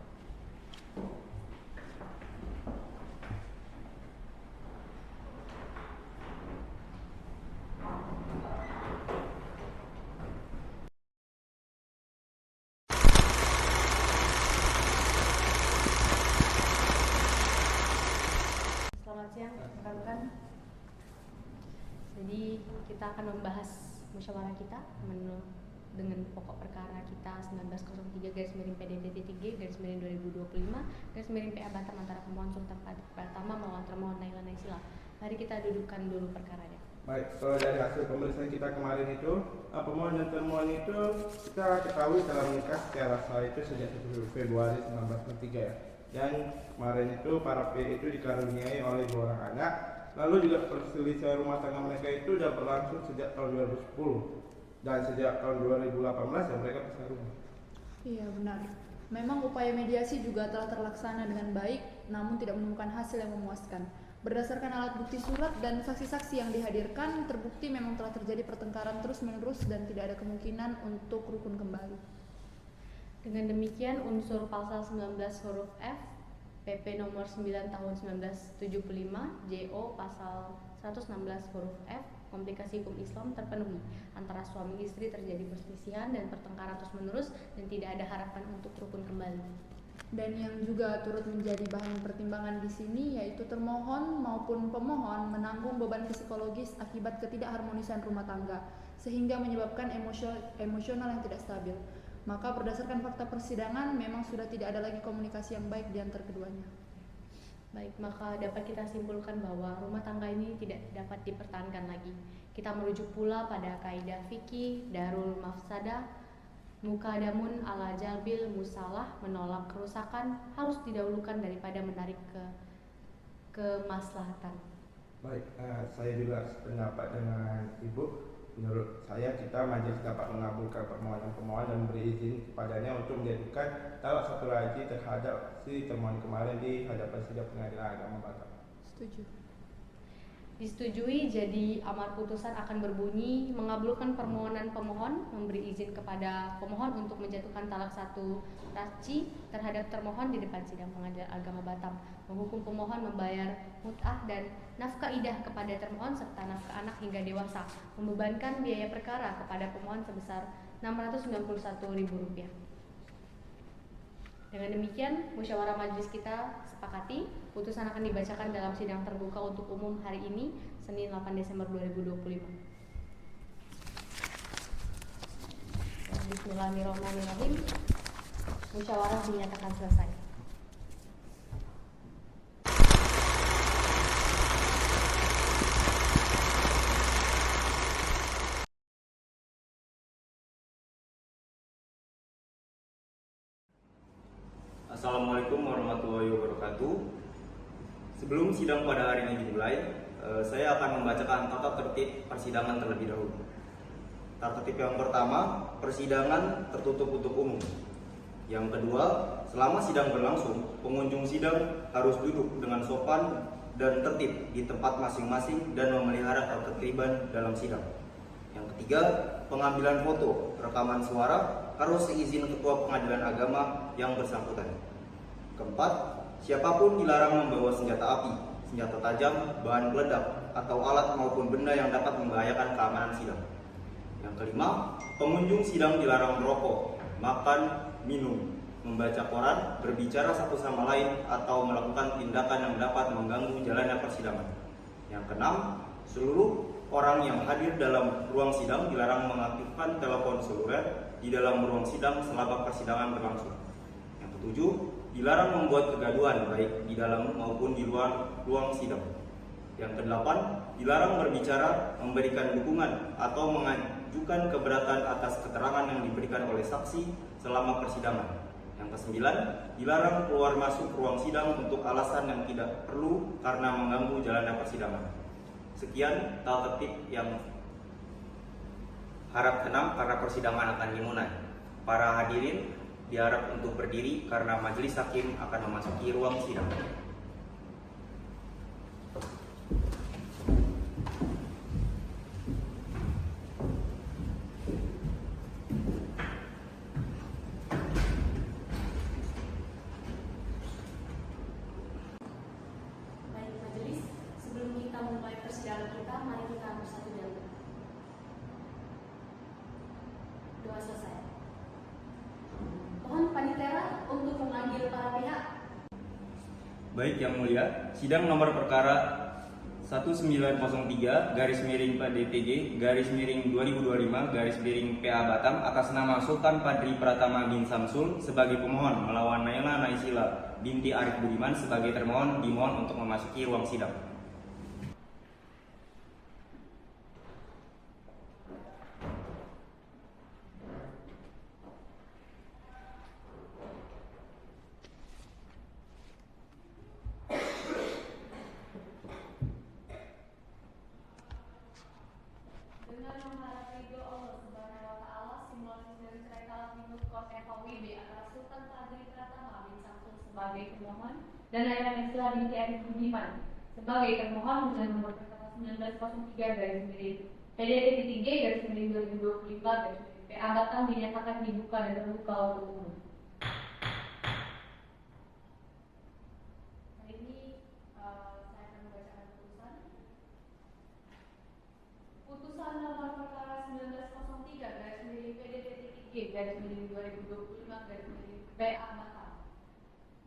Selamat siang rekan-rekan. Jadi kita akan membahas musyawarah kita dengan pokok perkara kita 1903/PDT-3/2025/PA Batam antara pemohon Sultan Pratama melawan termohon Naila Naysila. Mari kita dudukkan dulu perkaranya. Baik, kalau dari hasil pemeriksaan kita kemarin itu, pemohon dan termohon itu kita ketahui telah menikah secara sah itu sejak 1 Februari 1993 ya. Dan kemarin itu para pihak itu dikaruniai oleh 2 orang anak. Lalu juga perselisihan rumah tangga mereka itu sudah berlangsung sejak tahun 2010 dan sejak tahun 2018 ya mereka pisah rumah. Iya benar. Memang upaya mediasi juga telah terlaksana dengan baik, namun tidak menemukan hasil yang memuaskan. Berdasarkan alat bukti surat dan saksi-saksi yang dihadirkan, terbukti memang telah terjadi pertengkaran terus-menerus dan tidak ada kemungkinan untuk rukun kembali. Dengan demikian unsur pasal 19 huruf F PP nomor 9 tahun 1975 JO pasal 116 huruf F komplikasi hukum Islam terpenuhi. Antara suami istri terjadi perselisihan dan pertengkaran terus-menerus dan tidak ada harapan untuk rukun kembali. Dan yang juga turut menjadi bahan pertimbangan di sini yaitu termohon maupun pemohon menanggung beban psikologis akibat ketidakharmonisan rumah tangga sehingga menyebabkan emosional yang tidak stabil. Maka berdasarkan fakta persidangan memang sudah tidak ada lagi komunikasi yang baik di antara keduanya. Baik, maka dapat kita simpulkan bahwa rumah tangga ini tidak dapat dipertahankan lagi. Kita merujuk pula pada kaidah fikih darul mafsadah mukadamun ala jalbil musalah, menolak kerusakan harus didahulukan daripada menarik kemaslahatan. Baik, saya juga sependapat dengan Ibu. Menurut saya kita majelis dapat mengabulkan permohonan pemohon dan beri izin kepadanya untuk menjatuhkan talak 1 raj'i terhadap si termohon kemarin di hadapan sidang pengadilan agama Batam. Setuju. Disetujui, jadi amar putusan akan berbunyi mengabulkan permohonan pemohon, memberi izin kepada pemohon untuk menjatuhkan talak satu rajci terhadap termohon di depan sidang Pengadilan Agama Batam, menghukum pemohon membayar mut'ah dan nafkah idah kepada termohon serta nafkah anak hingga dewasa, membebankan biaya perkara kepada pemohon sebesar Rp691.000. Dengan demikian, musyawarah majelis kita sepakati putusan akan dibacakan dalam sidang terbuka untuk umum hari ini, Senin 8 Desember 2025. Bismillahirrahmanirrahim. Musyawarah dinyatakan selesai. Assalamualaikum warahmatullahi wabarakatuh. Sebelum sidang pada hari ini dimulai, saya akan membacakan tata tertib persidangan terlebih dahulu. Tata tertib yang pertama, persidangan tertutup untuk umum. Yang kedua, selama sidang berlangsung, pengunjung sidang harus duduk dengan sopan dan tertib di tempat masing-masing dan memelihara ketertiban dalam sidang. Yang ketiga, pengambilan foto, rekaman suara harus seizin Ketua Pengadilan Agama yang bersangkutan. Keempat, siapapun dilarang membawa senjata api, senjata tajam, bahan peledak, atau alat maupun benda yang dapat membahayakan keamanan sidang. Yang kelima, pengunjung sidang dilarang merokok, makan, minum, membaca koran, berbicara satu sama lain, atau melakukan tindakan yang dapat mengganggu jalannya persidangan. Yang keenam, seluruh orang yang hadir dalam ruang sidang dilarang mengaktifkan telepon seluler di dalam ruang sidang selama persidangan berlangsung. Yang ketujuh, dilarang membuat kegaduhan baik di dalam maupun di luar ruang sidang. Yang kedelapan, dilarang berbicara, memberikan dukungan atau mengajukan keberatan atas keterangan yang diberikan oleh saksi selama persidangan. Yang kesembilan, dilarang keluar masuk ruang sidang untuk alasan yang tidak perlu karena mengganggu jalannya persidangan. Sekian tata tertib yang harap tenang karena persidangan akan dimulai. Para hadirin diharap untuk berdiri karena majelis hakim akan memasuki ruang sidang. Baik majelis, sebelum kita memulai persidangan kita, mari kita bersatu dalam doa selesai. Mohon panitera untuk memanggil para pihak. Baik yang mulia, sidang nomor perkara 1903 garis miring PDTG garis miring 2025 garis miring PA Batam atas nama Sultan Padri Pratama bin Samsul sebagai pemohon melawan Naila Naisila binti Arif Budiman sebagai termohon dimohon untuk memasuki ruang sidang. Dengan mengharap ridho Allah Subhanahu wa taala, simulasi dari cerai talak minus kos FOWB antara Sultan Padri Pratama bin Samsul sebagai pemohon dan Naila Naisila binti Arif Budiman sebagai termohon dengan nomor perkara 1903 garis miring PDT 3 garis miring 2025 garis miring PA Batam dinyatakan dibuka dan terbuka untuk umum. Hari ini saya akan membacakan putusan nomor perkara 1903 garis miring PDT 3 garis miring 2025 garis miring PA Batam.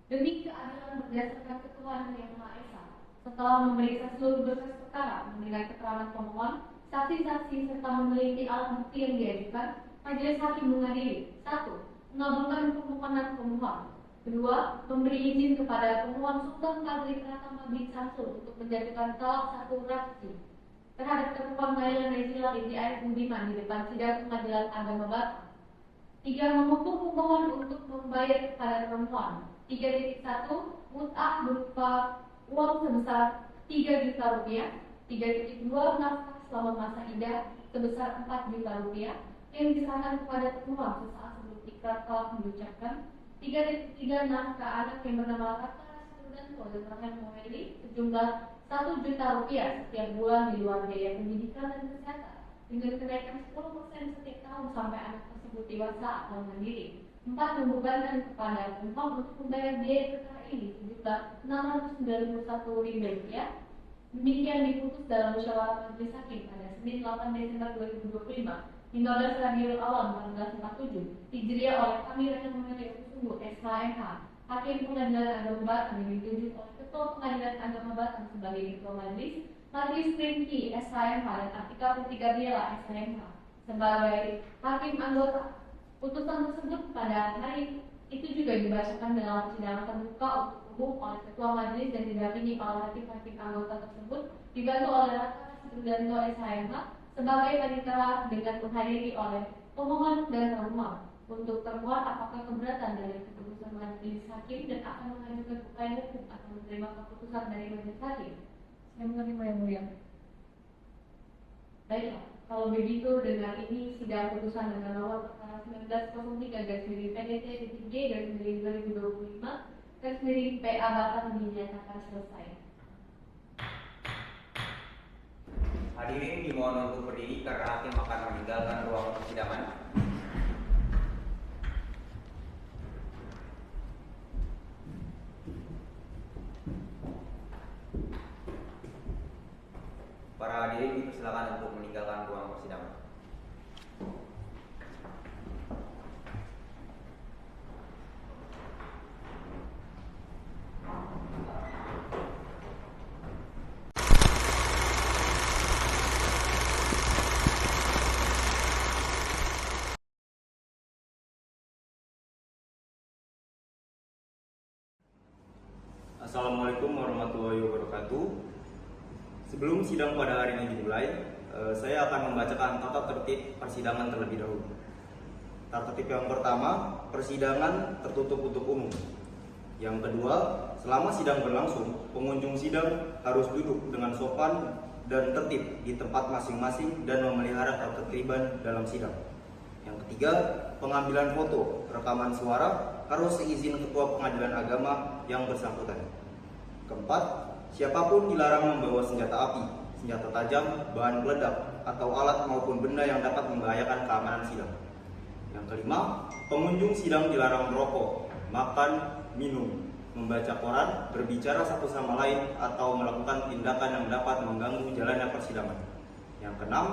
Demi keadilan berdasarkan ketuhanan yang Maha Esa, setelah memeriksa seluruh berkas perkara, mendengar keterangan pemohon, saksi-saksi serta memiliki alat bukti yang diajukan, majelis hakim mengadili: 1. Mengabulkan permohonan pemohon. 2. Memberi izin kepada pemohon Sultan Padri Pratama bin Samsul untuk menjatuhkan talak satu rajci terhadap termohon Naila Naisila binti Arif Budiman di depan sidang Pengadilan Agama Batam. 3. Menghukum pemohon untuk membayar kepada termohon 3.1 mut'ah berupa uang sebesar 3 juta rupiah. 3.2 nafkah selama masa idah sebesar 4 juta rupiah yang diserahkan kepada termohon sesaat sebelum ikrar talak diucapkan. 3.3 nafkah anak yang bernama Ratna Sudanto dan Rahman Moeli sejumlah Rp1.000.000 setiap bulan di luar biaya pendidikan dan kesehatan, dengan kenaikan 10% setiap tahun sampai anak tersebut dewasa atau mandiri. 4. Membebankan kepada pemohon untuk membayar biaya perkara ini sejumlah Rp691.000. Demikian diputus dalam musyawarah majelis hakim pada Senin 8 Desember 2025, 15 Rabiul Awal 1447, Hijriah oleh kami Raja Muhammad Sungguh SHMH, Hakim Pengadilan Agama Batam yang ditunjuk oleh Ketua Pengadilan Agama Batam sebagai Ketua Majelis, Majelis Ringki SHMH dan Atika Putri Gabriela SHMH sebagai Hakim Anggota. Putusan tersebut pada hari itu juga dibacakan dalam persidangan terbuka untuk umum oleh Ketua Majelis dan didampingi oleh hakim-hakim anggota tersebut, dibantu oleh Raka Sudarto SHMH sebagai panitera dengan menghadiri oleh pemohon dan termohon. Untuk termohon apakah keberatan dari keputusan majelis hakim dan akan mengajukan upaya hukum atau menerima keputusan dari majelis hakim? Saya menerima yang mulia. Baiklah, kalau begitu dengan ini sidang putusan dengan nomor perkara 1903/PDT-J/2025/PA Batam dinyatakan selesai. Hadirin dimohon untuk berdiri karena hakim akan meninggalkan ruang persidangan. Para hadirin dipersilakan untuk meninggalkan ruang persidangan. Assalamualaikum warahmatullahi wabarakatuh. Sebelum sidang pada hari ini dimulai, saya akan membacakan tata tertib persidangan terlebih dahulu. Tata tertib yang pertama, persidangan tertutup untuk umum. Yang kedua, selama sidang berlangsung, pengunjung sidang harus duduk dengan sopan dan tertib di tempat masing-masing dan memelihara ketertiban dalam sidang. Yang ketiga, pengambilan foto, rekaman suara harus seizin Ketua Pengadilan Agama yang bersangkutan. Keempat, siapapun dilarang membawa senjata api, senjata tajam, bahan peledak, atau alat maupun benda yang dapat membahayakan keamanan sidang. Yang kelima, pengunjung sidang dilarang merokok, makan, minum, membaca koran, berbicara satu sama lain, atau melakukan tindakan yang dapat mengganggu jalannya persidangan. Yang keenam,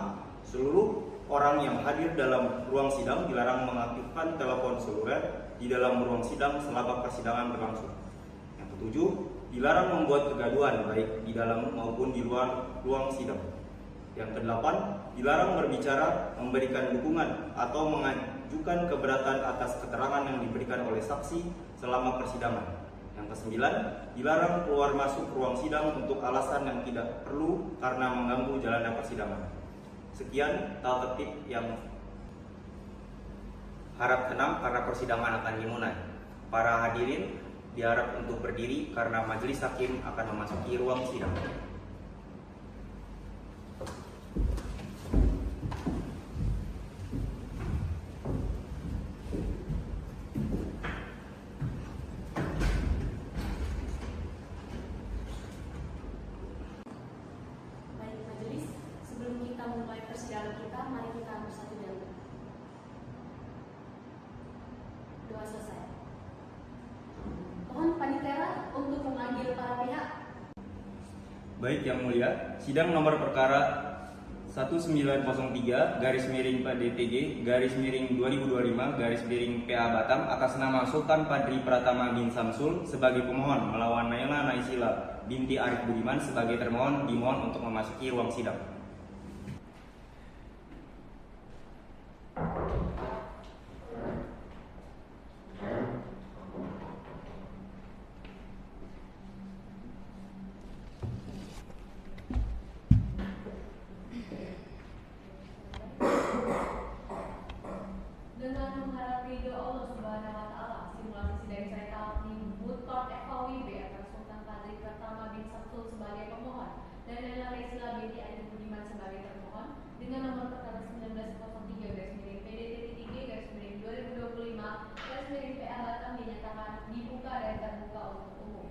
seluruh orang yang hadir dalam ruang sidang dilarang mengaktifkan telepon seluler di dalam ruang sidang selama persidangan berlangsung. Yang ketujuh, dilarang membuat kegaduhan baik di dalam maupun di luar ruang sidang. Yang kedelapan, dilarang berbicara, memberikan dukungan atau mengajukan keberatan atas keterangan yang diberikan oleh saksi selama persidangan. Yang kesembilan, dilarang keluar masuk ruang sidang untuk alasan yang tidak perlu karena mengganggu jalannya persidangan. Sekian tata tertib yang harap tenang karena persidangan akan dimulai. Para hadirin diharap untuk berdiri karena majelis hakim akan memasuki ruang sidang. Baik majelis, sebelum kita memulai persidangan kita, mari kita bersatu dahulu. Doa selesai. Mohon panitera untuk memanggil para pihak. Baik yang mulia, sidang nomor perkara 1903/PDTG/2025/PA Batam atas nama Sultan Padri Pratama bin Samsul sebagai pemohon melawan Naila Naisila binti Arif Budiman sebagai termohon dimohon untuk memasuki ruang sidang. Dengan mengharap ridho Allah Subhanahu wa taala, simulasi sidang saya tahap di Mutkot FAWB atas Sultan Padri Pratama bin Samsul sebagai pemohon dan Naila Naisila binti Arif Budiman sebagai termohon dengan nomor perkara 1903/PDT-J/2025/PA Batam dinyatakan dibuka dan terbuka untuk umum.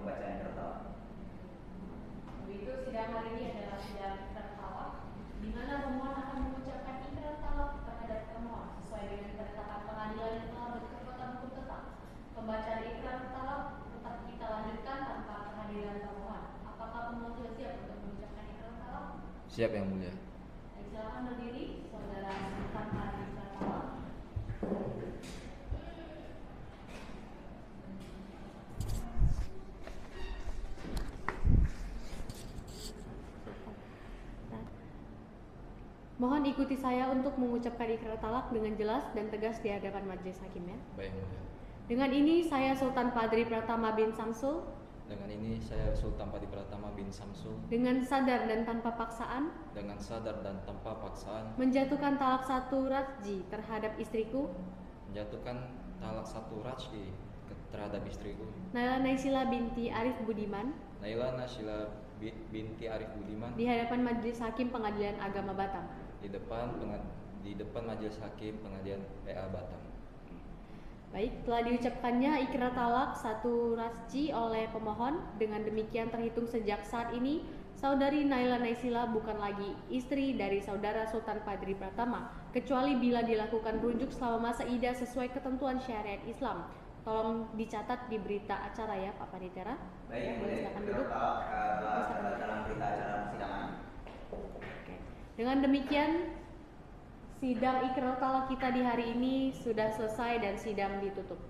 pembacaan ikrar talak. Begitu sidang hari ini adalah sidang ikrar talak, di mana pemohon akan mengucapkan ikrar talak terhadap termohon sesuai dengan penetapan pengadilan yang telah berkekuatan hukum tetap. Pembacaan ikrar talak tetap kita lanjutkan tanpa kehadiran termohon. Apakah pemohon sudah siap untuk mengucapkan ikrar talak? Siap Yang Mulia. Baik, silakan berdiri, saudara Sultan Padri Pratama. Mohon ikuti saya untuk mengucapkan ikrar talak dengan jelas dan tegas di hadapan majelis hakim ya. Baik Yang Mulia. Dengan ini saya Sultan Padri Pratama bin Samsul Dengan ini saya Sultan Padri Pratama bin Samsul dengan sadar dan tanpa paksaan dengan sadar dan tanpa paksaan menjatuhkan talak 1 raj'i terhadap istriku menjatuhkan talak 1 raj'i terhadap istriku Naila Naisila binti Arif Budiman Naila Naisila binti Arif Budiman di hadapan majelis hakim Pengadilan Agama Batam. di depan majelis hakim Pengadilan PA Batam. Baik, telah diucapkannya ikrar talak 1 raj'i oleh pemohon. Dengan demikian terhitung sejak saat ini Saudari Naila Naisila bukan lagi istri dari Saudara Sultan Padri Pratama, kecuali bila dilakukan rujuk selama masa idah sesuai ketentuan syariat Islam. Tolong dicatat di berita acara ya Pak Panitera. Baik, boleh. Silakan duduk. Telah dalam berita acara persidangan. Oke. Dengan demikian sidang ikrar talak kita di hari ini sudah selesai dan sidang ditutup.